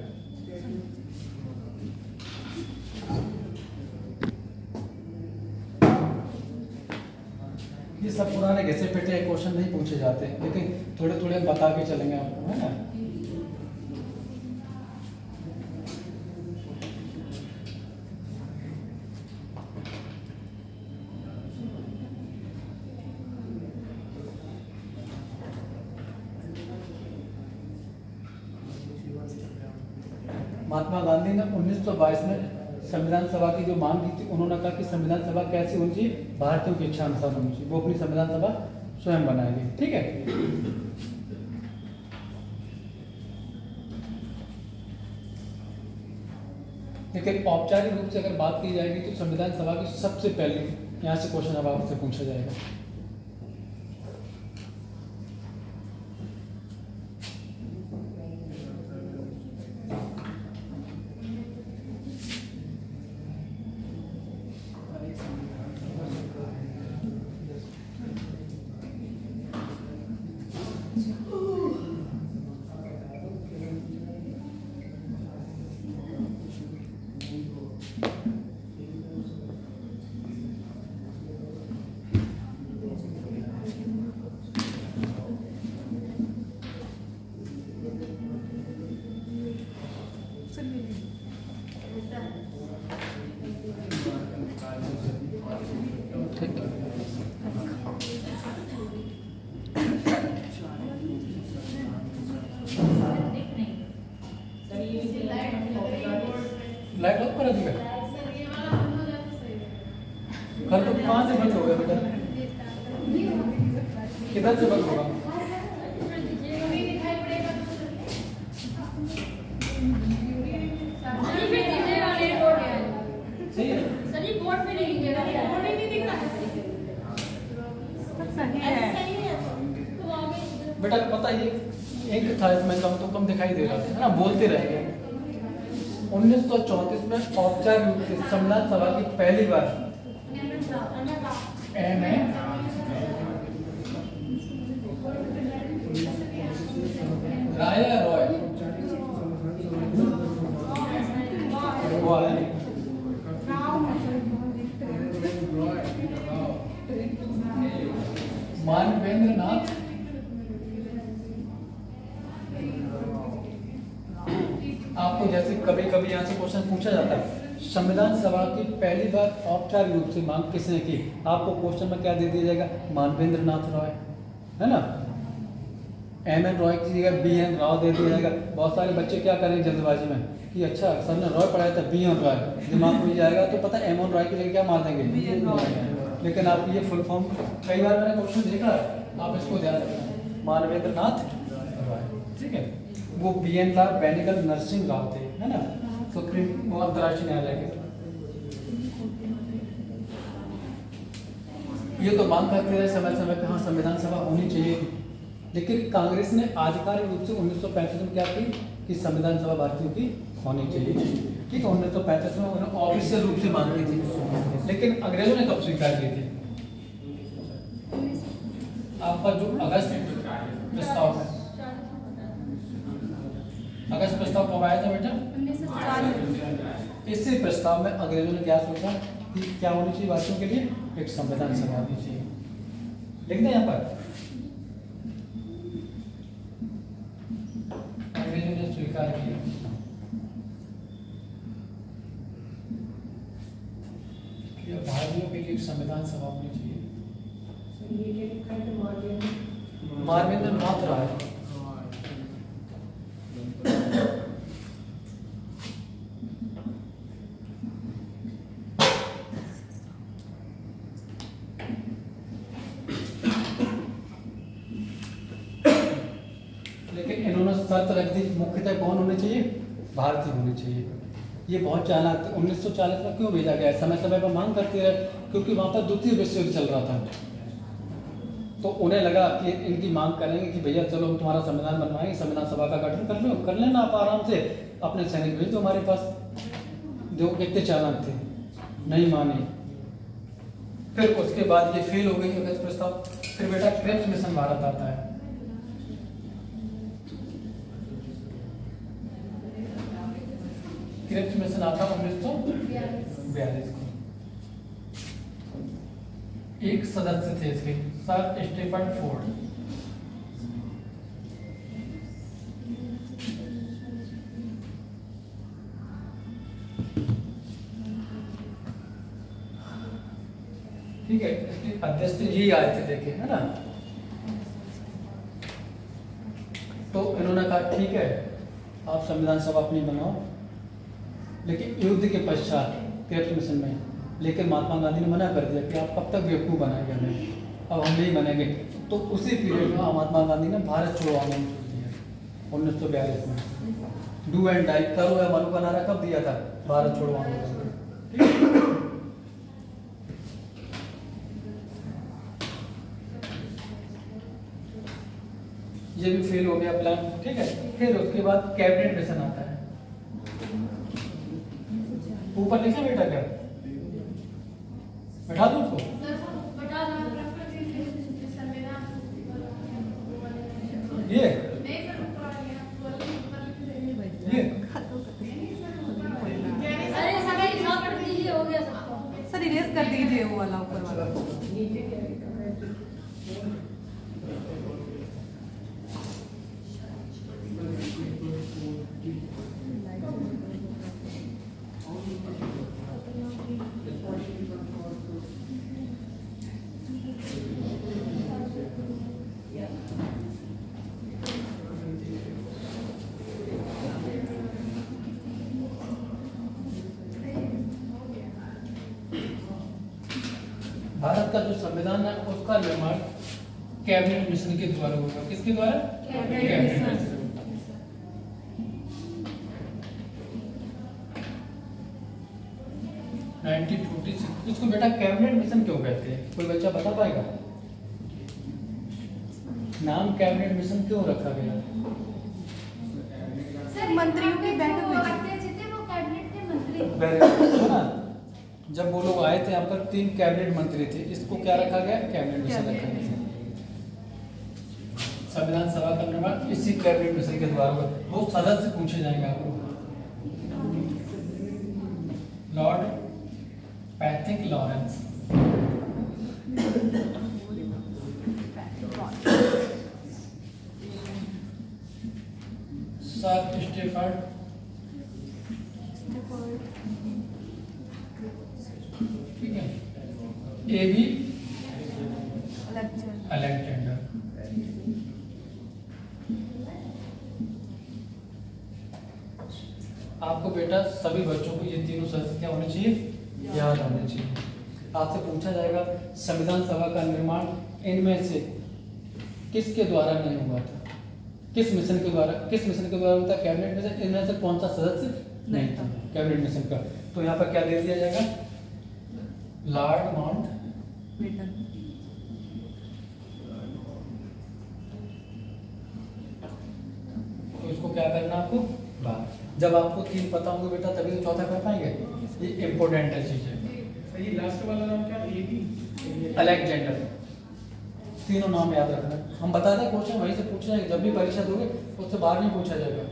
ये सब पुराने घिसे पिटे क्वेश्चन नहीं पूछे जाते, लेकिन थोड़े थोड़े बता के चलेंगे आपको, है ना। महात्मा गांधी ने 1922 में संविधान सभा की जो मांग की थी, उन्होंने कहा कि संविधान सभा कैसी होनी चाहिए? भारतीयों की इच्छा अनुसार होनी चाहिए। वो अपनी संविधान सभा स्वयं बनाएंगे, ठीक है। लेकिन औपचारिक रूप से अगर बात की जाएगी तो संविधान सभा की सबसे पहले यहाँ से क्वेश्चन अब आपसे पूछा जाएगा। लाइट ऑफ करा दिया? कल तो कहाँ से बंद हो गया बेटा? किधर से बंद होगा? सही है? बोर्ड पे नहीं दिख रहा है। बेटा पता ये एक था इसमें कम तो कम दिखाई दे रहा था, है ना, बोलते रहेंगे। 1934 में औपचारिक रूप से संविधान सभा की पहली बार राया रॉय हुआ है। मानवेंद्र नाथ आपको जैसे कभी कभी यहाँ से क्वेश्चन पूछा जाता है, संविधान सभा की पहली बार औपचारिक रूप से मांग किसने की? आपको क्वेश्चन में क्या दे दिया जाएगा? मानवेंद्र नाथ रॉय, है ना। एम एन रॉय की जगह बी एन राव दे दिया जाएगा। बहुत सारे बच्चे क्या करेंगे जल्दबाजी में कि अच्छा सर ने रॉय पढ़ाया था बी एन रॉय, दिमाग में जाएगा तो पता एम एन रॉय की जगह क्या मार देंगे बी एन रॉय। लेकिन आप ये फुल फॉर्म कई बार मैंने क्वेश्चन देखा है, आप इसको ध्यान रखना, मानवेंद्र नाथ रॉय, ठीक है। वो बी एन राव बेनिगल नरसिंह राव थे, है ना, सुप्रीम वो अंतर्राष्ट्रीय न्यायालय के। ये तो मांग करते रहे समय समय पे हाँ संविधान सभा होनी चाहिए, लेकिन कांग्रेस ने आधिकारिक रूप से 1935 में क्या की कि संविधान सभा भारतीयों की होनी चाहिए, ठीक है। 1935 में उन्होंने ऑफिशियल रूप से मांग की थी, लेकिन अंग्रेजों ने कब स्वीकार की थी? आपका जो अगस्त प्रस्ताव है, अगस्त प्रस्ताव कब आया था बेटा? 1940। इसी प्रस्ताव में अंग्रेजों ने क्या सोचा कि क्या होनी चाहिए भारतीयों के लिए? एक संविधान सभा होनी चाहिए। लिख दें यहाँ पर, अंग्रेजों ने स्वीकार किया कि भारतीयों के लिए एक संविधान सभा होनी चाहिए। मानवेंद्र नाथ राय, लेकिन इन्होंने शर्त रख दी मुख्यतः कौन होने चाहिए? भारतीय होने चाहिए। ये बहुत चालाक थे। 1940 में क्यों भेजा गया? समय समय पर मांग करते रहे, क्योंकि वहां पर द्वितीय विश्व युद्ध चल रहा था, तो उन्हें लगा कि इनकी मांग करेंगे कि भैया चलो हम तुम्हारा संविधान बनवाएंगे, संविधान सभा का गठन कर लेना आप आराम से, अपने सैनिक भेज दो हमारे पास। जो कितने चालाक थे, नहीं माने। फिर उसके बाद ये फेल हो गई अगस्त प्रस्ताव। फिर बेटा क्रिप्स मिशन भारत आता है। क्रिप्स मिशन आता 1942 को। एक सदस्य थे इसके, सर स्टीफन फोर्ड। ठीक है, इसके अध्यक्ष यही आए थे देखे, है ना। तो इन्होंने कहा ठीक है आप संविधान सभा अपनी बनाओ, लेकिन युद्ध के पश्चात क्रिप्स मिशन में। लेकिन महात्मा गांधी ने मना कर दिया कि आप कब तक बेवकूफ़ बनाएंगे हमें, अब हम नहीं बनेंगे। तो उसी पीरियड में महात्मा गांधी ने भारत छोड़ो आंदोलन शुरू किया 1942 में। डू एंड डाई, करो या मरो का नारा कब दिया था? भारत छोड़ो आंदोलन। ये भी फेल हो गया प्लान, ठीक है। फिर उसके बाद कैबिनेट मिशन आता है। ऊपर लिखा बेटा, क्या बैठा दो उसको? ये सर इरेज कर दीजिए वो वाला ऊपर वाला। भारत का जो संविधान है उसका निर्माण कैबिनेट मिशन के द्वारा होगा। किसके द्वारा? Cabinet mission. इसको बेटा कैबिनेट मिशन क्यों कहते हैं? कोई बच्चा बता पाएगा? नाम कैबिनेट मिशन क्यों रखा गया? मंत्रियों की बैठक हुई है ना। जब वो लोग आए थे यहाँ पर 3 कैबिनेट मंत्री थे, इसको क्या रखा गया? कैबिनेट मिशन रखा गया। संविधान सभा का निर्माण इसी कैबिनेट मिशन के द्वारा हुआ। वो सदस्य पूछे जाएंगे आपको। Lord Pethick Lawrence, sir Stephen, ठीक है, एबी अलेक्जेंडर, आपको बेटा सभी बच्चों को ये तीनों सदस्य क्या होने चाहिए, याद होने चाहिए। आपसे पूछा जाएगा संविधान सभा का निर्माण इनमें से किसके द्वारा नहीं हुआ था, किस मिशन के द्वारा हुआ था, कैबिनेट मिशन। इनमें से कौन सा सदस्य नहीं था कैबिनेट मिशन का? तो यहाँ पर क्या दे दिया जाएगा, लॉर्ड माउंटबेटन। तो इसको क्या करना आपको, जब आपको तीन पता होंगे बेटा तभी तो चौथा कर पाएंगे। ये इम्पोर्टेंट है चीज है। ये लास्ट वाला नाम क्या है? अलेक्जेंडर। तीनों नाम याद रखना। हम बता दें क्वेश्चन वहीं से पूछ जाएंगे, जब भी परीक्षा दोगे उससे बाहर नहीं पूछा जाएगा।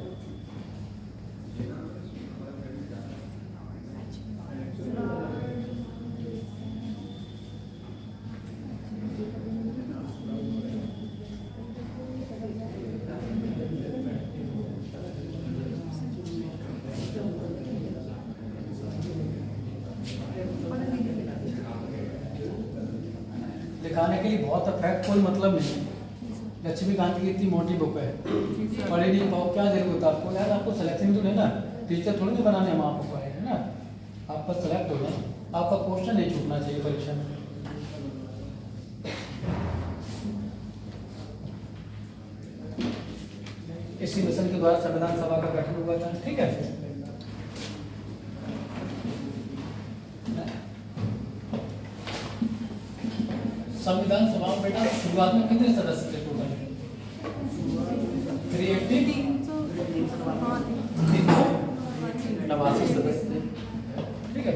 दिखाने के लिए बहुत फैक्ट कोई मतलब नहीं है। लक्ष्मीकांत की इतनी मोटी बुक है, पढ़े नहीं पाओ, क्या जरूरत है आपको यार? आपको सिलेक्शन तो लेना, टीचर थोड़ी ना बनाने हम आपको पढ़े है ना। आप बस सेलेक्ट हो जाए, आपका क्वेश्चन नहीं छूटना चाहिए परीक्षा में। इसी मिशन के द्वारा संविधान सभा का गठन हुआ था, ठीक है। संविधान सभा में बेटा शुरुआत में कितने सदस्य थे टोटल? 389 सदस्य थे, ठीक है।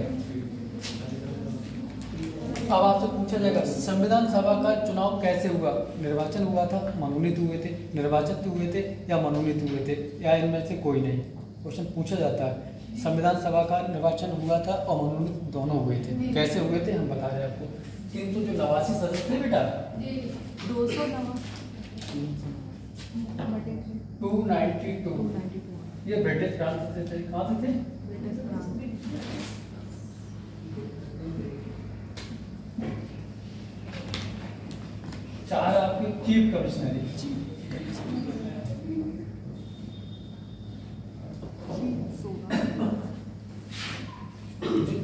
अब आपसे पूछा जाएगा संविधान सभा का चुनाव कैसे हुआ? निर्वाचन हुआ था, मनोनीत हुए थे, निर्वाचित हुए थे या मनोनीत हुए थे, या इनमें से कोई नहीं? क्वेश्चन पूछा जाता है। संविधान सभा का निर्वाचन हुआ था और मनोनीत दोनों हुए थे। कैसे हुए थे हम बता रहे हैं आपको। 389 सदस्य थे बेटा, 292। ये ब्रिटिश फ्रांस से थे। कहाँ से थे? चार आपके चीफ कमिश्नरी,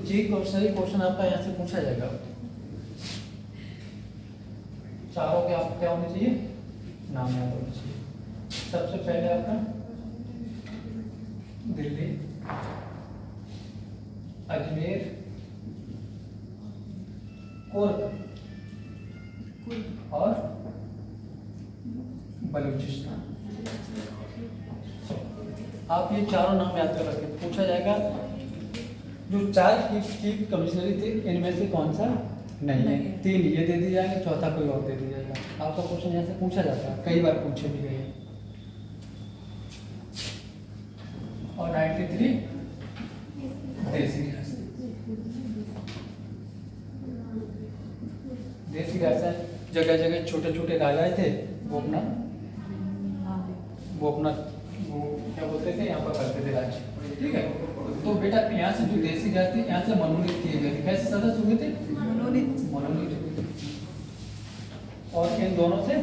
चीफ कमिश्नरी क्वेश्चन आपका यहाँ से पूछा जाएगा। चारों के आपको क्या होने चाहिए, नाम याद होना चाहिए। सबसे पहले आपका दिल्ली, अजमेर, कुर्ग और बलूचिस्तान। आप ये चारों नाम याद कर रखें। पूछा जाएगा जो चार चीफ कमिश्नरी थे इनमें से कौन सा नहीं है। 3 ये दे दी जाएंगे, चौथा कोई और दे दिया जाएगा। आपका क्वेश्चन यहाँ से पूछा जाता है, कई बार पूछे भी गए। और 93 देसी राजा, जगह जगह छोटे छोटे राजाएं थे, वो अपना वो क्या बोलते थे, यहाँ पर करते थे राज्य, ठीक है। तो बेटा यहाँ से जो देसी राज थे यहाँ से मनोनीत किए गए थे। कैसे सदस्य हुए थे? मनोनीत हुए थे। और इन दोनों से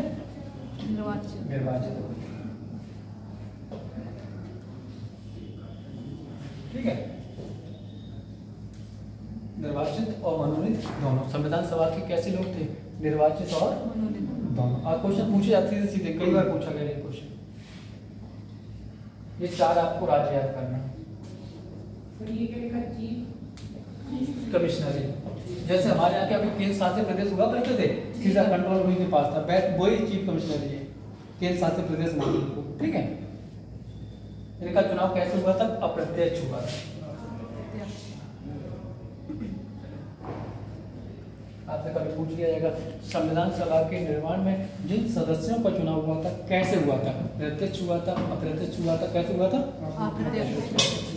निर्वाचित हुए, ठीक है। निर्वाचित और मनोनीत दोनों। संविधान सभा के कैसे लोग थे? निर्वाचित और दोनों। और क्वेश्चन पूछे जाते थे सीधे, कई बार पूछा गया क्वेश्चन। ये चार आपको राज्य याद करना। कमिश्नरी, जैसे हमारे यहाँ के अभी केंद्र शासित प्रदेश हुआ करते थे, सीधा कंट्रोल उन्हीं के पास था, वही चीफ कमिश्नरी है, केंद्र शासित प्रदेश मान लो, ठीक है। इनका चुनाव कैसे हुआ था? अप्रत्यक्ष हुआ था। आपसे कभी पूछ लिया जाएगा संविधान सभा के निर्माण में जिन सदस्यों का चुनाव हुआ था कैसे हुआ था? प्रत्यक्ष हुआ था, अप्रत्यक्ष हुआ था, कैसे हुआ था? अप्रत्यक्ष।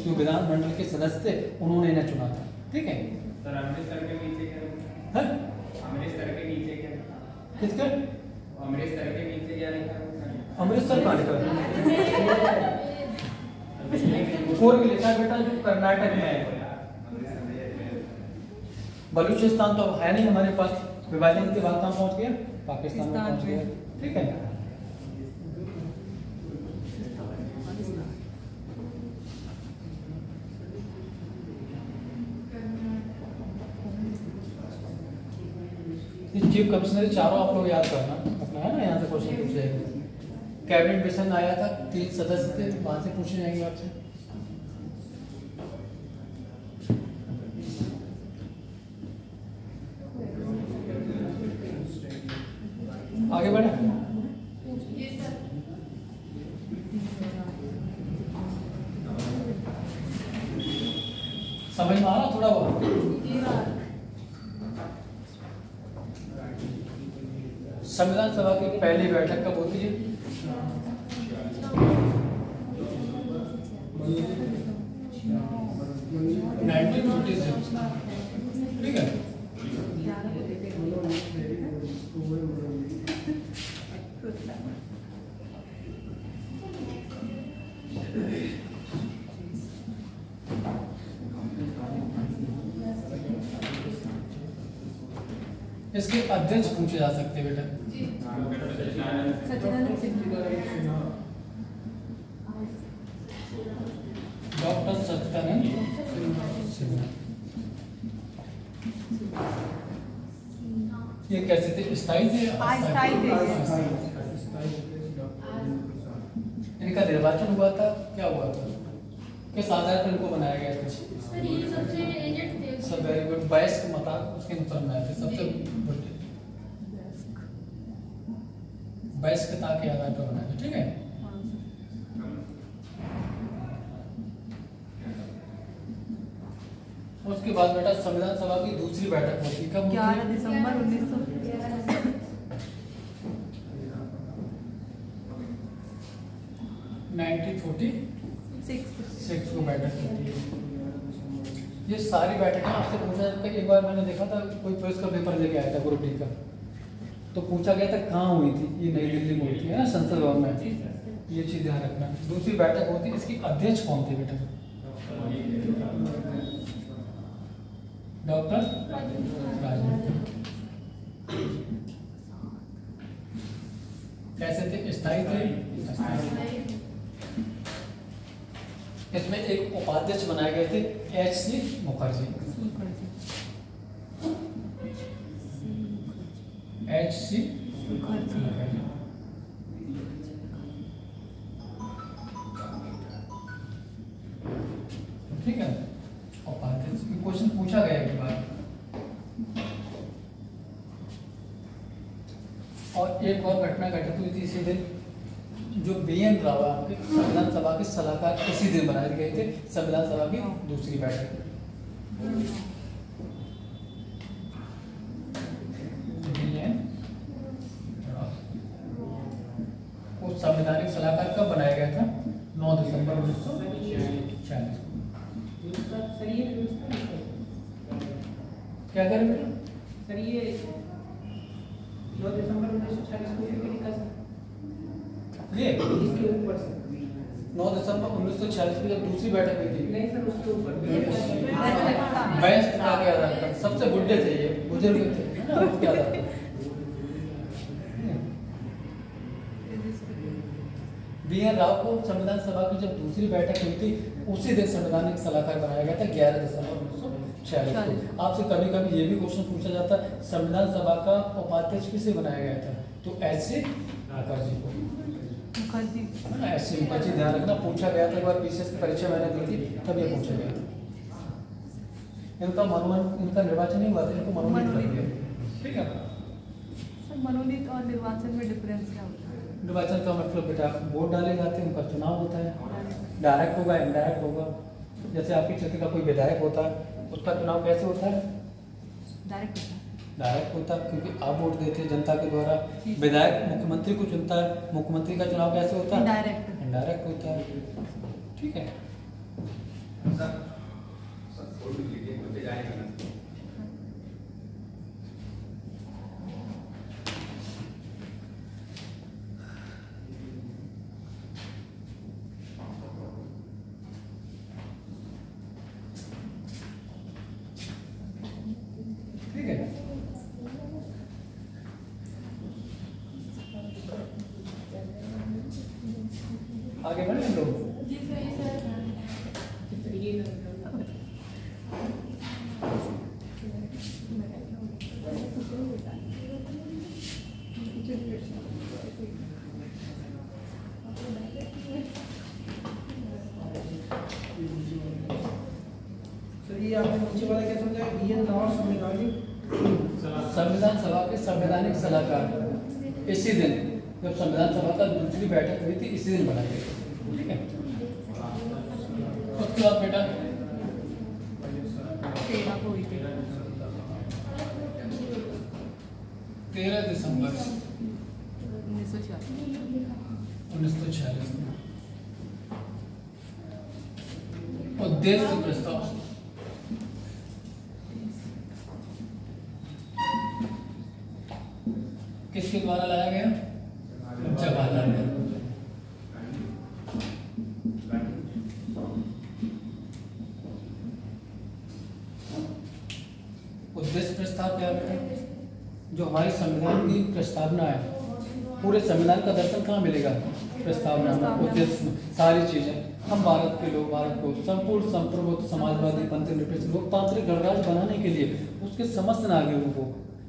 जो विधानमंडल के सदस्य थे उन्होंने इन्हें चुना था, ठीक है। सर अमृतसर के नीचे क्या? अमृतसर के नीचे क्या? किसके? अमृतसर के नीचे क्या लिखा? अमृतसर कहाँ लिखा? कुर्ग लिखा है बेटा, जो कर्नाटक में है। बलूचिस्तान तो है नहीं हमारे पास, विभाजन के बाद कहाँ पहुंच गया? पाकिस्तान में पहुंच गया, ठीक है। ये चीफ कमिश्नर चारों आप लोग याद करना अपना, है ना, यहाँ से क्वेश्चन पूछे जाएंगे। कैबिनेट मिशन आया था, 3 सदस्य थे, वहां से पूछे जाएंगे आपसे। आगे बढ़े। समझ में आ रहा थोड़ा बहुत? संविधान सभा की पहली बैठक कब होती है? 1946। ठीक है। इसके अध्यक्ष पूछे जा सकते हैं बेटा। सच्चिदानंद सिन्हा। डॉक्टर सच्चिदानंद सिन्हा। ये कैसे थे? स्थायी थे? अस्थायी थे। इनका निर्वाचन हुआ था, क्या हुआ था, किस आधार पर इनको बनाया गया था? सब वेरी गुड। 22 के मता उसके अनुसार बनाए थे सबसे बड़े 22 के ताकि आधार पर बनाए थे। ठीक है। उसके बाद बेटा संविधान सभा की दूसरी बैठक होती है कब? 11 दिसंबर 1946 को बैठक होती है। ये सारी बैठकें आपसे पूछा जाता है। एक बार मैंने देखा था, कोई पुलिस का पेपर लेके आया था ग्रुप डी का, तो पूछा गया था कहाँ हुई थी, ये नई दिल्ली में हुई थी, है ना, संसद भवन में। ये चीज ध्यान रखना। दूसरी बैठक होती है, इसकी अध्यक्ष कौन थे बेटा? डॉक्टर राजेंद्र। कैसे थे? स्थायी थे। इसमें एक उपाध्यक्ष बनाए गए थे, H.C. मुखर्जी। H.C. मुखर्जी। ठीक है। उपाध्यक्ष क्वेश्चन पूछा गया एक बार। और एक और घटना घटित हुई थी इसी दिन, जो B.N. राव संविधान सभा के सलाहकार इसी दिन बनाए गए थे, संविधान सभा की दूसरी बैठक। वो संवैधानिक सलाहकार कब बनाया गया था? 9 दिसंबर 1946। क्या करें बेटा? सर ये 9 दिसंबर 1946 को ये इसके ऊपर से 9 दिसंबर 1946 की जब दूसरी बैठक हुई थी, नहीं सर उसके ऊपर 22 के आधार पर। सबसे बुढ़े थे ये, बुजुर्ग थे, है ना, उसके आधार पर। B.N. राव को संविधान सभा की जब दूसरी बैठक हुई थी, उसी दिन संवैधानिक सलाहकार बनाया गया था, 11 दिसंबर 1946 को। आपसे कभी कभी ये भी क्वेश्चन पूछा जाता है, संविधान सभा का उपाध्यक्ष किसे बनाया गया था? तो H.C. मुखर्जी को। मुखर्जी। H.C. मुखर्जी, ध्यान रखना, पूछा गया था एक बार पीसीएस की परीक्षा मैंने दी थी, तब ये पूछा गया था। इनका निर्वाचन नहीं हुआ था, इनको मनोनीत कर दिया। ठीक है। सर मनोनीत और निर्वाचन में डिफरेंस क्या होता है? निर्वाचन का मतलब बेटा वोट डाले जाते हैं, उनका चुनाव होता है, डायरेक्ट होगा इनडायरेक्ट होगा। जैसे आपके क्षेत्र का कोई विधायक होता है, उसका चुनाव कैसे होता है? डायरेक्ट होता है। डायरेक्ट होता है, क्योंकि आप वोट देते हैं जनता के द्वारा। विधायक मुख्यमंत्री को चुनता है, मुख्यमंत्री का चुनाव कैसे होता है? इनडायरेक्ट। इनडायरेक्ट होता है। ठीक है। ठीक है। आगे बढ़े हम लोग। ये आपने नीचे वाला क्या समझा? बीएन राव संविधान सभा के संवैधानिक सलाहकार इसी दिन, जब संविधान सभा का दूसरी बैठक हुई थी, इसी दिन बनाई गई। ठीक है, उसके बाद बेटा 13 को हुई थी। 13 दिसंबर 1946 में उद्देश्य प्रस्ताव किसके द्वारा लाया गया? जवाहरलाल नेहरू। उद्देश्य प्रस्ताव क्या है? जो हमारी संविधान की प्रस्तावना है, पूरे संविधान का दर्शन कहाँ मिलेगा? प्रस्तावना में, उद्देश्य में, सारी चीजें। हम भारत के लोग भारत को संपूर्ण संप्रभुत्व समाजवादी पंथ निरपेक्ष लोकतांत्रिक गणराज्य बनाने के लिए उसके समस्त नागरिकों को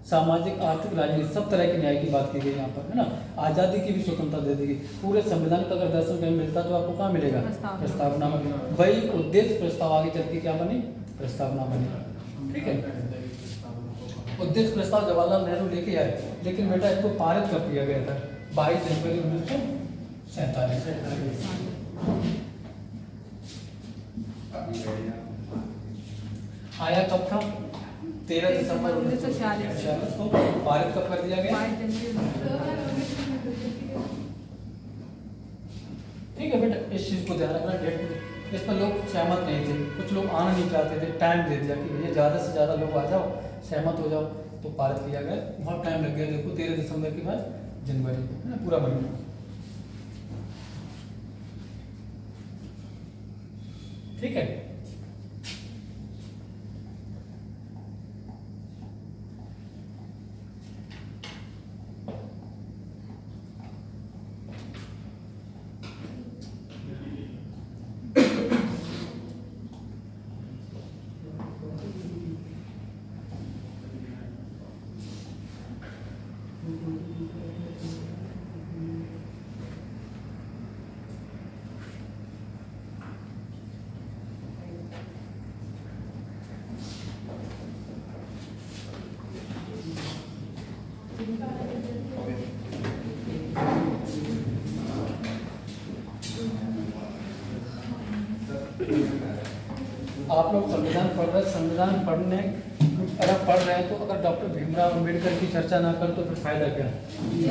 सामाजिक आर्थिक राजनीतिक सब तरह के न्याय की बात की गई यहाँ पर, है ना। आज़ादी की भी स्वतंत्रता दे दी गई। पूरे संविधान का अगर दर्शन कहीं मिलता तो आपको कहाँ मिलेगा? प्रस्तावना में। वही उद्देश्य प्रस्ताव आगे चल के क्या बनी? प्रस्तावना बनी। ठीक है, उद्देश्य प्रस्ताव जवाहरलाल नेहरू लेके आए, लेकिन बेटा इसको पारित कर दिया गया था 22 जनवरी 1947। आया कब था? 13 दिसंबर 1946 को पारित कब कर दिया गया? ठीक है बेटा, इस चीज को ध्यान रखना। डेट इस पर लोग सहमत नहीं थे, कुछ लोग आना नहीं चाहते थे, टाइम दे दिया कि भैया ज्यादा से ज्यादा लोग आ जाओ, सहमत हो जाओ, तो पारित किया गया। बहुत टाइम लग गया, देखो 13 दिसंबर के बाद जनवरी, है ना, पूरा महीना। ठीक है, आप लोग संविधान पढ़ रहे, संविधान पढ़ने अगर पढ़ रहे हैं तो अगर डॉक्टर भीमराव अम्बेडकर की चर्चा ना कर तो फिर फायदा क्या है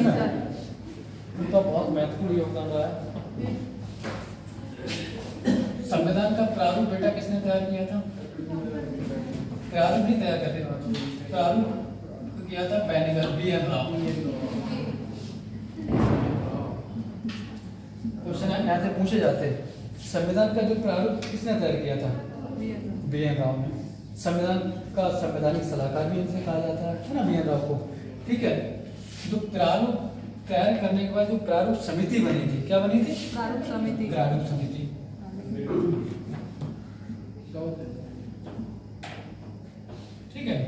ना। उनका बहुत महत्वपूर्ण योगदान रहा है। संविधान का प्रारूप बेटा किसने तैयार किया था? प्रारूप नहीं तैयार करते, प्रारूप किया था बैनिगर BN राव। क्वेश्चन यहाँ से पूछे जाते हैं, संविधान का जो प्रारूप किसने तैयार किया था? BN राव ने। संविधान का संवैधानिक सलाहकार भी इनसे कहा जाता है ना, BN राव को। ठीक है, जो प्रारूप तैयार करने के बाद जो प्रारूप समिति बनी थी, क्या बनी थी? प्रारूप समिति। प्रारूप समिति। ठीक है,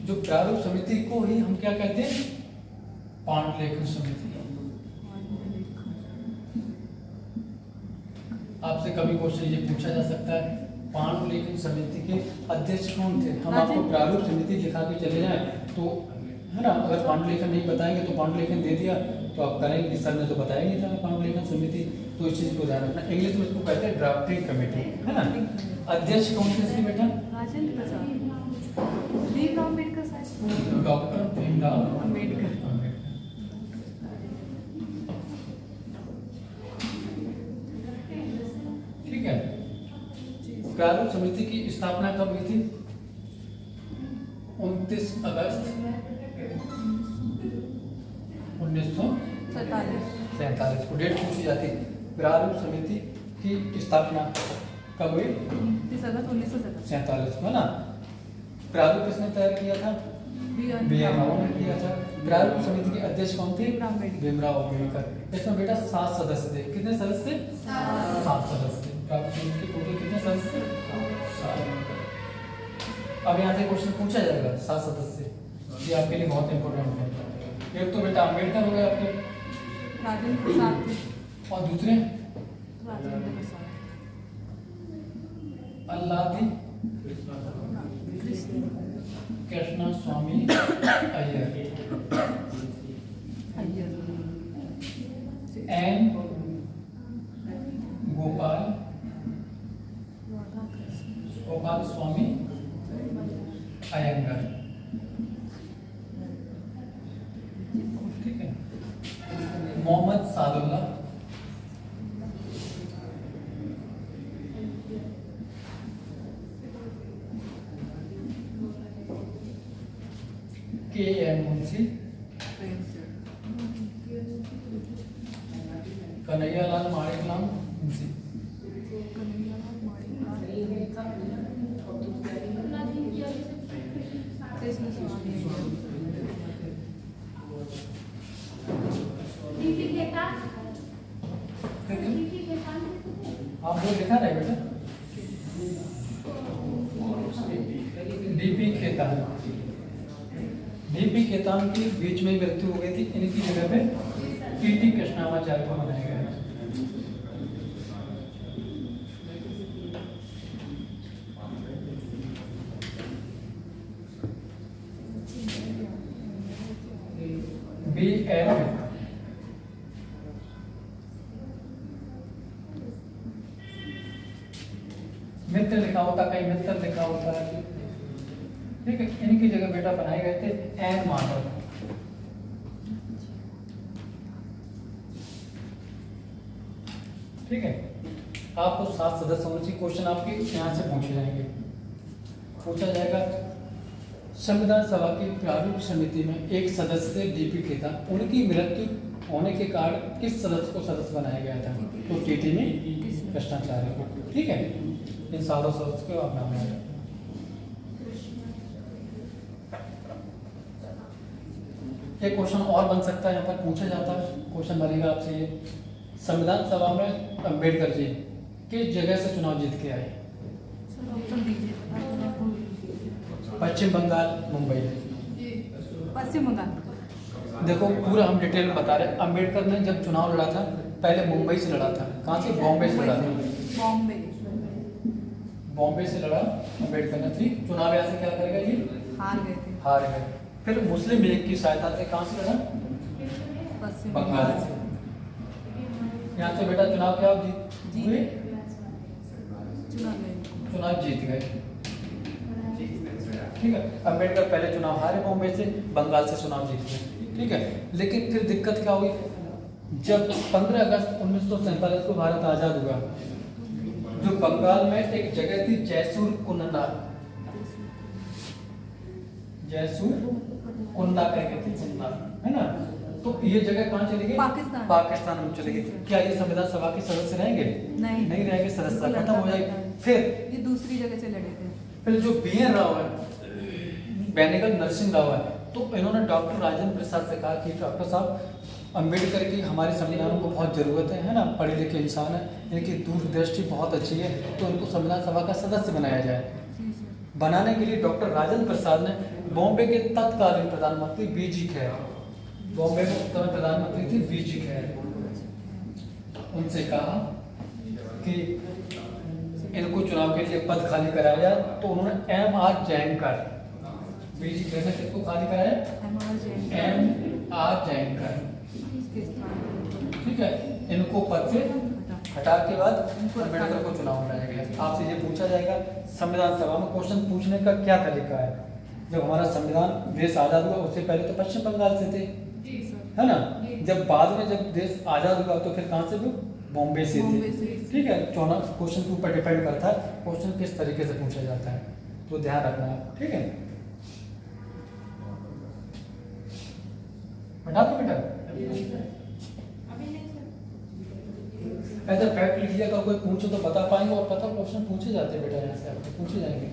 जो प्रारूप समिति को ही हम क्या कहते हैं? पांडुलेखन समिति। आपसे कभी क्वेश्चन ये पूछा जा सकता है, पांडुलेखन समिति के अध्यक्ष कौन थे? हम आपको प्रारूप समिति दिखा के चले जाएं तो, है ना, अगर पांडुलेखन नहीं बताएंगे तो पांडुलेखन दे दिया तो आप करेंगे कि सर ने तो बताया नहीं था पांडुलेखन समिति, तो इस चीज को ध्यान रखना। इंग्लिश में इसको कहते हैं ड्राफ्टिंग कमेटी, है ना। अध्यक्ष कौन थे इसके बेटा? राजेंद्र प्रसाद, भीमराव अम्बेडकर साहब, डॉक्टर भीमराव अम्बेडकर। ठीक है, प्रारूप समिति की स्थापना कब हुई थी? 29 अगस्त 1947 को डेट पूछी जाती। प्रारूप समिति की स्थापना कब हुई? 29 अगस्त 1947 को, है ना। प्रारूप किसने तैयार किया था? BN राव ने किया था। प्रारूप समिति के अध्यक्ष कौन थे? भीमराव अम्बेडकर। इसमें बेटा 7 सदस्य थे। कितने सदस्य थे? 7 सदस्य थे। प्रारूप समिति के टोटल कितने सदस्य थे? 7। अब यहाँ से क्वेश्चन पूछा जाएगा 7 सदस्य, ये आपके लिए बहुत इंपॉर्टेंट है। एक तो बेटा अम्बेडकर हो गए आपके, राजेंद्र प्रसाद थे, और दूसरे राजेंद्र प्रसाद, अल्लादी कृष्ण स्वामी अय्यर एन गोपाल स्वामी अयंगर। ठीक है। मोहम्मद सादुल्लाह, के एम मुंशी, कन्हैयालाल माणिकलाल मुंशी, आप वो लिखा रहे बेटा डीपी खेतान। डीपी खेतान की बीच में मृत्यु हो गई थी, इनकी जगह पे टीटी कृष्णामाचार्य को बनाया गया है। बी एम मित्र लिखा होता, कहीं मित्र लिखा होता है। ठीक है, इनकी जगह बेटा बनाए गए थे एन माधव। ठीक है, आपको 7 सदस्य होने चाहिए। क्वेश्चन आपके यहाँ से पूछे जाएंगे। पूछा जाएगा संविधान सभा की प्रारूप समिति में एक सदस्य डीपी के था, उनकी मृत्यु होने के कारण किस सदस्य को सदस्य बनाया गया था? तो टीटी में कृष्णाचार्य को। ठीक है, इन सारों सदस्य को आप नाम याद। एक क्वेश्चन और बन सकता है, यहाँ पर पूछा जाता है। क्वेश्चन बनेगा आपसे ये, संविधान सभा में अम्बेडकर जी किस जगह से चुनाव जीत के आए? पश्चिम बंगाल, मुंबई। पश्चिम बंगाल। देखो पूरा हम डिटेल में बता रहे हैं। अम्बेडकर ने जब चुनाव लड़ा था पहले मुंबई से लड़ा था। कहाँ से? बॉम्बे से लड़ा था। बॉम्बे से लड़ा अम्बेडकर ने। ठीक, चुनाव यहाँ से क्या करेगा जी? हार गए थे। हार गए। फिर मुस्लिम लीग की सहायता से कहाँ से लड़ा? बंगाल से। यहाँ से बेटा चुनाव क्या हुए? चुनाव जीत गए। ठीक है, अम्बेडकर पहले चुनाव हारे बॉम्बे से, बंगाल से चुनाव जीत गए। ठीक है, लेकिन फिर दिक्कत क्या हुई? जब 15 अगस्त 1947 को भारत आजाद हुआ, जो बंगाल में एक जगह थी जैसूर कुन्ना, जैसूर कुन्ना करके थी, कुन्ना है ना, तो ये जगह कहाँ चली गई? पाकिस्तान में चली गई। क्या ये संविधान सभा के सदस्य रहेंगे? नहीं रहेंगे, सदस्यता खत्म हो जाएगी। फिर ये दूसरी जगह से लड़े थे। फिर जो BN राव है, बेनेगल नरसिंह राव है, तो इन्होंने डॉक्टर राजेंद्र प्रसाद से कहा कि डॉक्टर साहब अम्बेडकर की हमारे संविधान को बहुत ज़रूरत है ना, पढ़े लिखे इंसान है, इनकी दूरदृष्टि बहुत अच्छी है, तो इनको संविधान सभा का सदस्य बनाया जाए। बनाने के लिए डॉक्टर राजेंद्र प्रसाद ने बॉम्बे के तत्कालीन प्रधानमंत्री BG खैर, बॉम्बे में उस समय प्रधानमंत्री थे BG खैर, उनसे कहा कि इनको चुनाव के लिए पद खाली कराया जाए। तो उन्होंने MR जयंकर, BG खैर ने किसको खाली कराया? MR जयंकर। ठीक है, इनको पद से हटा के बाद अम्बेडकर को चुनाव बनाया गया। आपसे ये पूछा जाएगा संविधान सभा में क्वेश्चन पूछने का क्या तरीका है? जब हमारा संविधान देश आजाद हुआ उससे पहले तो पश्चिम बंगाल से थे, है ना, जब बाद में जब देश आजाद हुआ तो फिर कहाँ से थे? बॉम्बे से थे। ठीक है, क्वेश्चन के ऊपर डिपेंड करता है क्वेश्चन किस तरीके से पूछा जाता है, तो ध्यान रखना है। ठीक है, बता दो बेटा, ऐसा फैक्ट लिख लिया, कोई पूछो तो बता पाएंगे, और पता क्वेश्चन पूछे जाते हैं बेटा, यहाँ से आपको पूछे जाएंगे।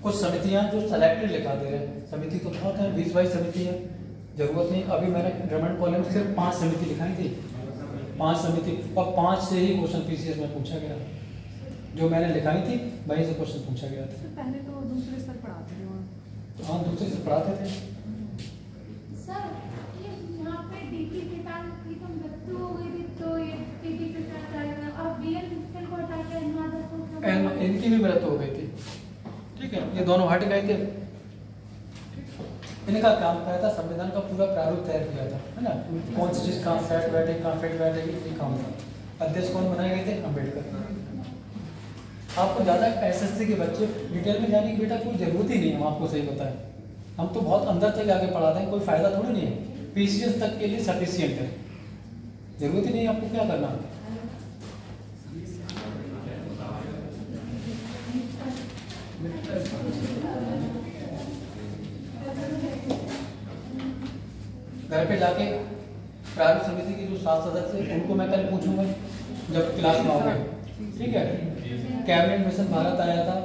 कुछ समितियां जो सेलेक्टेड लिखा दे रहे हैं, समिति तो बहुत है, 20-22 समिति है, जरूरत नहीं। अभी मैंने गवर्नमेंट कॉलेज में सिर्फ 5 समिति लिखाई थी, 5 समिति, और 5 से ही क्वेश्चन PCS में पूछा गया। जो मैंने लिखाई थी वहीं से क्वेश्चन पूछा गया था। पहले तो दूसरे सर पढ़ाते थे। हाँ, दूसरे से पढ़ाते थे। सर, ये यहाँ पे डीपी खेतान की तो मृत्यु हो गई थी, तो ये इनकी भी मृत्यु हो गई थी। ठीक है, ये दोनों हट गए थे। इनका काम क्या था, संविधान का पूरा प्रारूप तैयार किया था, है ना, कौन सी चीज कहाँ सेट बैठेगी, कहाँ फिट बैठेगी, ये काम था। अध्यक्ष कौन बनाए गए थे, अम्बेडकर। आपको ज़्यादा एसएससी के बच्चे डिटेल में जाने की बेटा कोई जरूरत ही नहीं है, हम आपको सही बताएं। हम तो बहुत अंदर तक आगे पढ़ा दें, कोई फायदा थोड़ी नहीं है। पीसीएस तक के लिए सफिशियंट है, जरूरत ही नहीं है आपको क्या करना। घर पे जाके प्रारूप समिति की जो 7 सदस्य हैं उनको मैं कल पूछूंगा जब क्लास में आओगे। ठीक है, कैबिनेट मिशन भारत आया था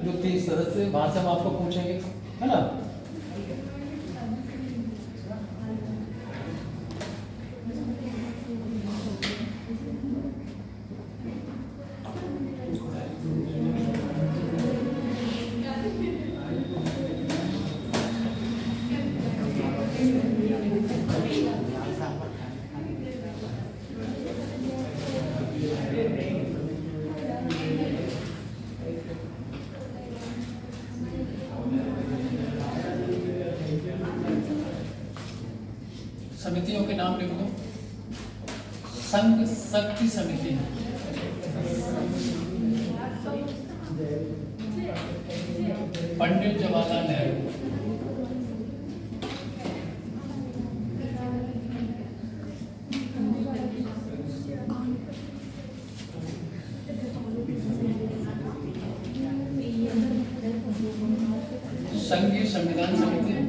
जो 30 सदस्य, वहां से हम आपको पूछेंगे, है ना। समितियों के नाम लिख लो। संघ शक्ति समिति, पंडित जवाहरलाल नेहरू, संघीय संविधान समिति,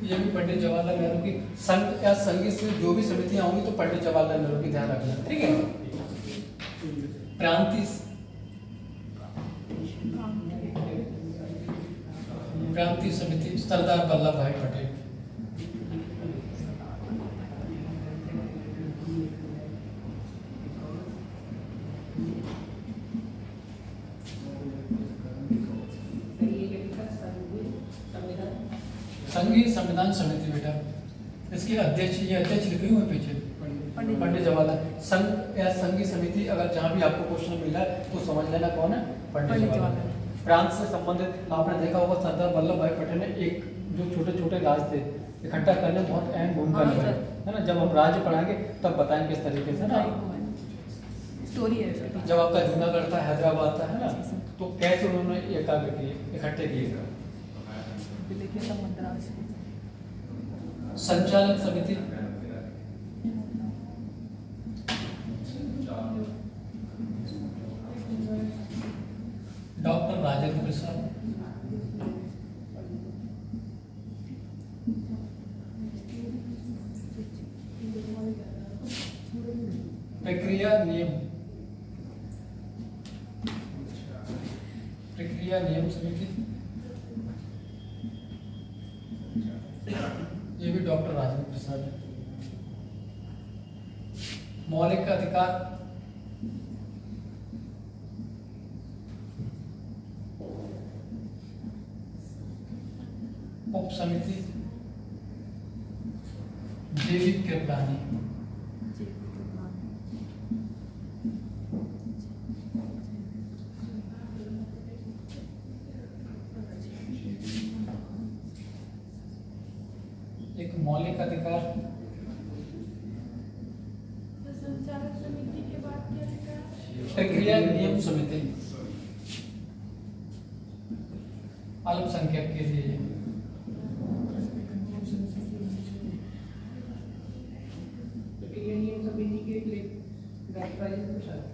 ये भी पंडित जवाहरलाल नेहरू की। संघ या संघीय से जो भी समितियां होंगी तो पंडित जवाहरलाल नेहरू की ध्यान रखना, ठीक है। क्रांति समिति, सरदार वल्लभ भाई पटेल। संघीय संविधान समिति बेटा, इसके अध्यक्ष, ये अध्यक्ष लिखे हुए पीछे पंडित जवाहरलाल। संघ या संघीय समिति, अगर जहाँ भी आपको क्वेश्चन मिला है तो समझ लेना कौन है, पंडित जवाहरलाल। प्रांत से संबंधित आपने देखा होगा सरदार वल्लभ भाई पटेल ने एक जो छोटे छोटे राज्य थे इकट्ठा करने में बहुत अहम भूमिका निभाई, है ना। जब हम राज्य पढ़ाएंगे तब बताएंगे किस तरीके से ना स्टोरी है। जब आपका जूनागढ़ था, हैदराबाद था, है ना, तो कैसे उन्होंने एकाग्र किए, इकट्ठे किए। संचालक समिति, डॉक्टर राजेंद्र प्रसाद, प्रक्रिया नियम समिति, ये भी डॉक्टर राजेंद्र प्रसाद है। मौलिक अधिकार, उप समिति जेवी कृपलानी, एक मौलिक अधिकार। संचालक समिति के बाद क्या लिखा? प्रक्रिया नियम समिति, अल्पसंख्यक के लिए।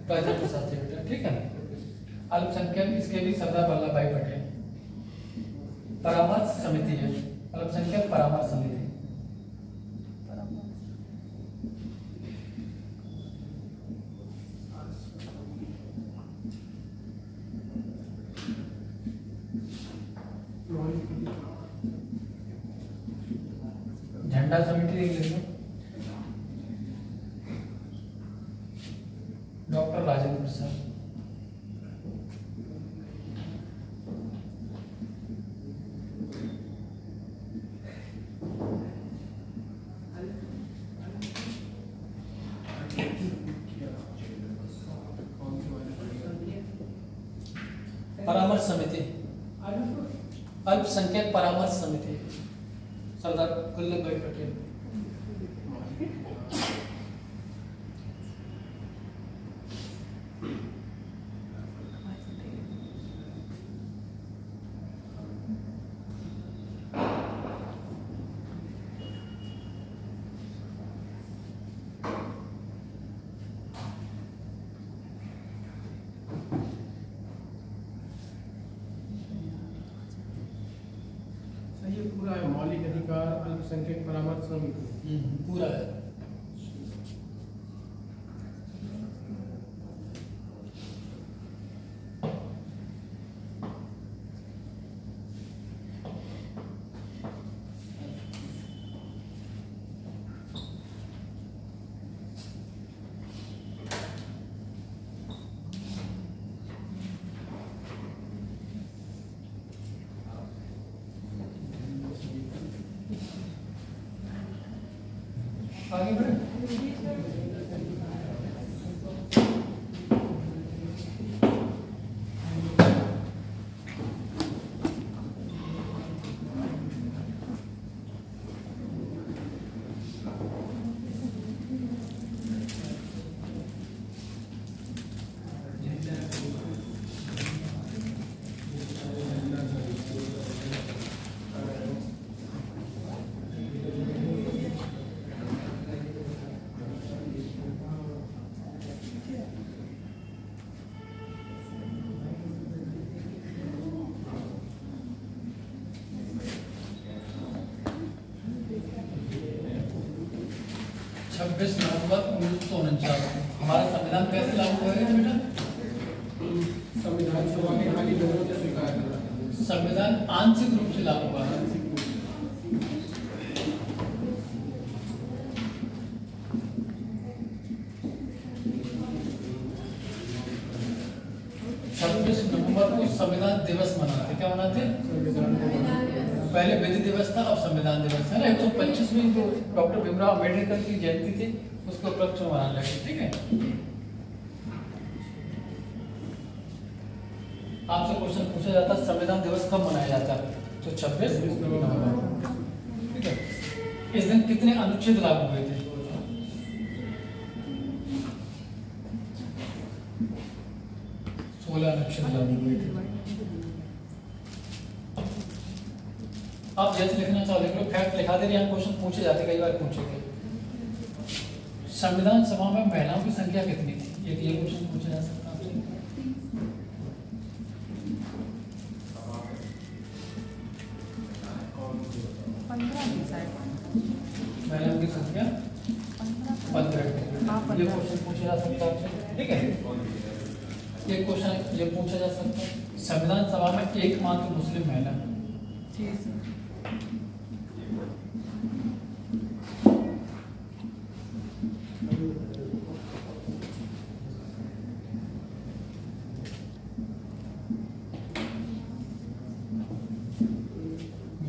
राजेंद्र प्रसाद से बेटा, ठीक है। अल्पसंख्यक, इसके भी सरदार वल्लभ भाई पटेल। परामर्श समिति है, अल्पसंख्यक परामर्श समिति। झंडा समिति लिख लीजिए, डॉक्टर राजेंद्र प्रसाद। परामर्श समिति, अल्पसंख्यक परामर्श समिति, सरदार वल्लभ भाई पटेल। ये पूरा है, मौलिक अधिकार अल्पसंख्यक परामर्श समिति पूरा है। आगे बढ़े। छब्बीस नवंबर 1949 हमारा संविधान कैसे लागू हुआ है बेटा? संविधान सभा ने खाली बहुमत से स्वीकार किया। संविधान आंशिक रूप से लागू हुआ है। छब्बीस नवंबर को संविधान दिवस मनाते, क्या मनाते? पहले विधि दिवस था, अब संविधान दिवस है ना। 125वीं जो डॉक्टर भीमराव अम्बेडकर की जयंती थी उसको उपलक्ष्य में मनाने लगे। ठीक है, आपसे क्वेश्चन पूछा जाता है संविधान दिवस कब मनाया जाता है? तो 26 नवंबर। ठीक है, इस दिन कितने अनुच्छेद लागू हुए थे? 16 अनुच्छेद लागू हुए थे। आप जैसे लिखना चाहो लिख लो, फैक्ट लिखा दे रहे हैं, क्वेश्चन पूछे जाते, कई बार पूछेंगे। संविधान सभा में महिलाओं की संख्या कितनी थी? ये क्वेश्चन पूछा जा सकता है आपसे। महिलाओं की संख्या 15 ये क्वेश्चन पूछा जा सकता है आपसे। ठीक है, ये क्वेश्चन ये पूछा जा सकता है। संविधान सभा में एकमात्र मुस्लिम महिला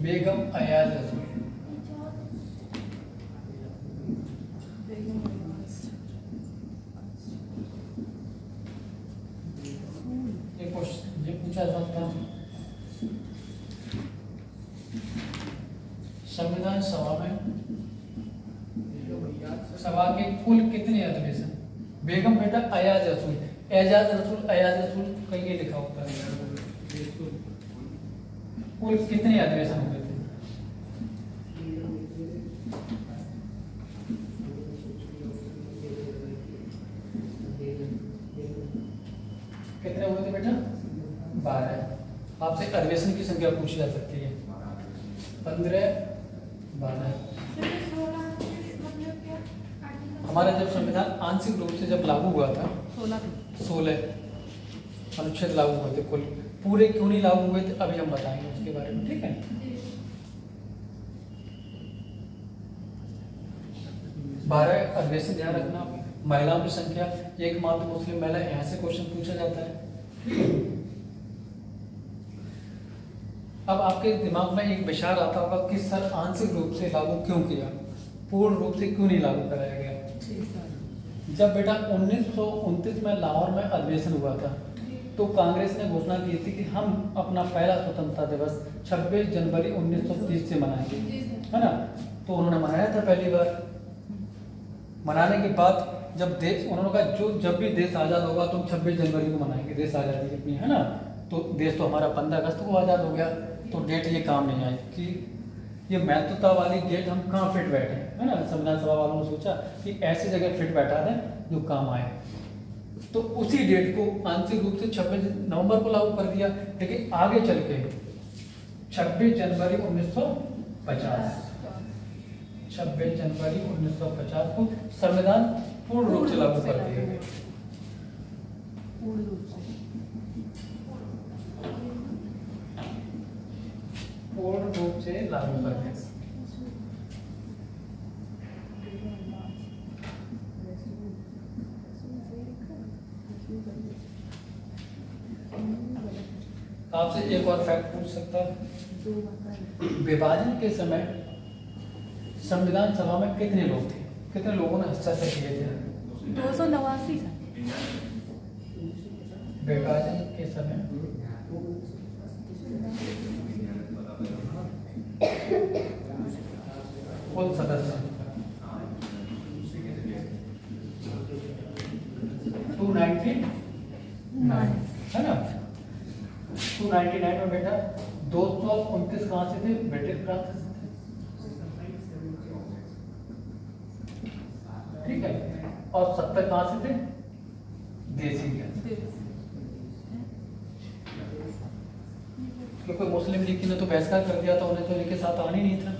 बेगम अयाज रसूल। ये पूछा जा सकता है। संविधान सभा में सभा के कुल कितने अधिवेशन? बेगम बेटा अयाज रसूल, एजाज रसूल, अयाज रसूल कहीं ये लिखा होता है। कुल कितने अधिवेशन हुए थे? कितने हुए थे बेटा? 12। आपसे अधिवेशन की संख्या पूछी जा सकती है। 15, 12। हमारा जब संविधान आंशिक रूप से जब लागू हुआ था 16 अनुच्छेद लागू हुए थे। कुल पूरे क्यों नहीं लागू हुए थे अभी हम बताएंगे उसके बारे में। ठीक है, बारह अधिवेशन ध्यान रखना। महिलाओं की संख्या एकमात्र मुस्लिम महिला, यहाँ से क्वेश्चन पूछा जाता है। अब आपके दिमाग में एक विचार आता होगा कि सर आंशिक रूप से लागू क्यों किया, पूर्ण रूप से क्यों नहीं लागू कराया गया? जब बेटा 1929 में लाहौर में अधिवेशन हुआ था तो कांग्रेस ने घोषणा की थी कि हम अपना पहला स्वतंत्रता दिवस 26 जनवरी 1930 से मनाएंगे, है ना। तो उन्होंने मनाया था पहली बार। मनाने के बाद जब देश, उन्होंने कहा जब भी देश आज़ाद होगा तो हम 26 जनवरी को मनाएंगे देश आज़ादी अपनी, है ना। तो देश तो हमारा 15 अगस्त को आज़ाद हो गया, तो डेट ये काम नहीं आई कि ये महत्वता वाली डेट हम कहाँ फिट बैठे, है ना। संविधान सभा वालों ने सोचा कि ऐसी जगह फिट बैठा दें जो काम आए, तो उसी डेट को आंशिक रूप से 26 नवंबर को लागू कर दिया। लेकिन आगे चल के 26 जनवरी 1950 26 जनवरी 1950 को संविधान पूर्ण रूप से लागू कर दिया गया। पूर्ण रूप से पूर्ण रूप से लागू कर दिया। आपसे एक और फैक्ट पूछ सकता है, विभाजन के समय संविधान सभा में कितने लोग थे, कितने लोगों ने हस्ताक्षर किए थे? 289 विभाजन के समय कुल सदस्य 299, है ना। 299 में बेटा 229 कहाँ से थे? ब्रिटिश प्रांत से थे, ठीक है। और 70 कहाँ से थे? देसी के। क्योंकि मुस्लिम लीग ने तो बहिष्कार कर दिया था, उन्हें तो इनके साथ आने नहीं था।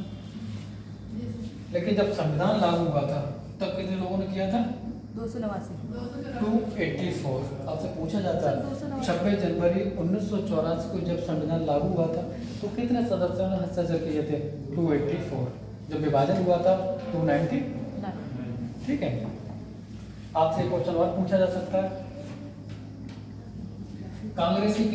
लेकिन जब संविधान लागू हुआ था तब कितने लोगों ने किया था? 284। आपसे पूछा जाता है 26 जनवरी 1984 को जब संविधान लागू हुआ था तो कितने सदस्यों ने हस्ताक्षर किए थे? 284। जब विभाजन हुआ था 290, ठीक है। आपसे एक क्वेश्चन और पूछा जा सकता है, कांग्रेस की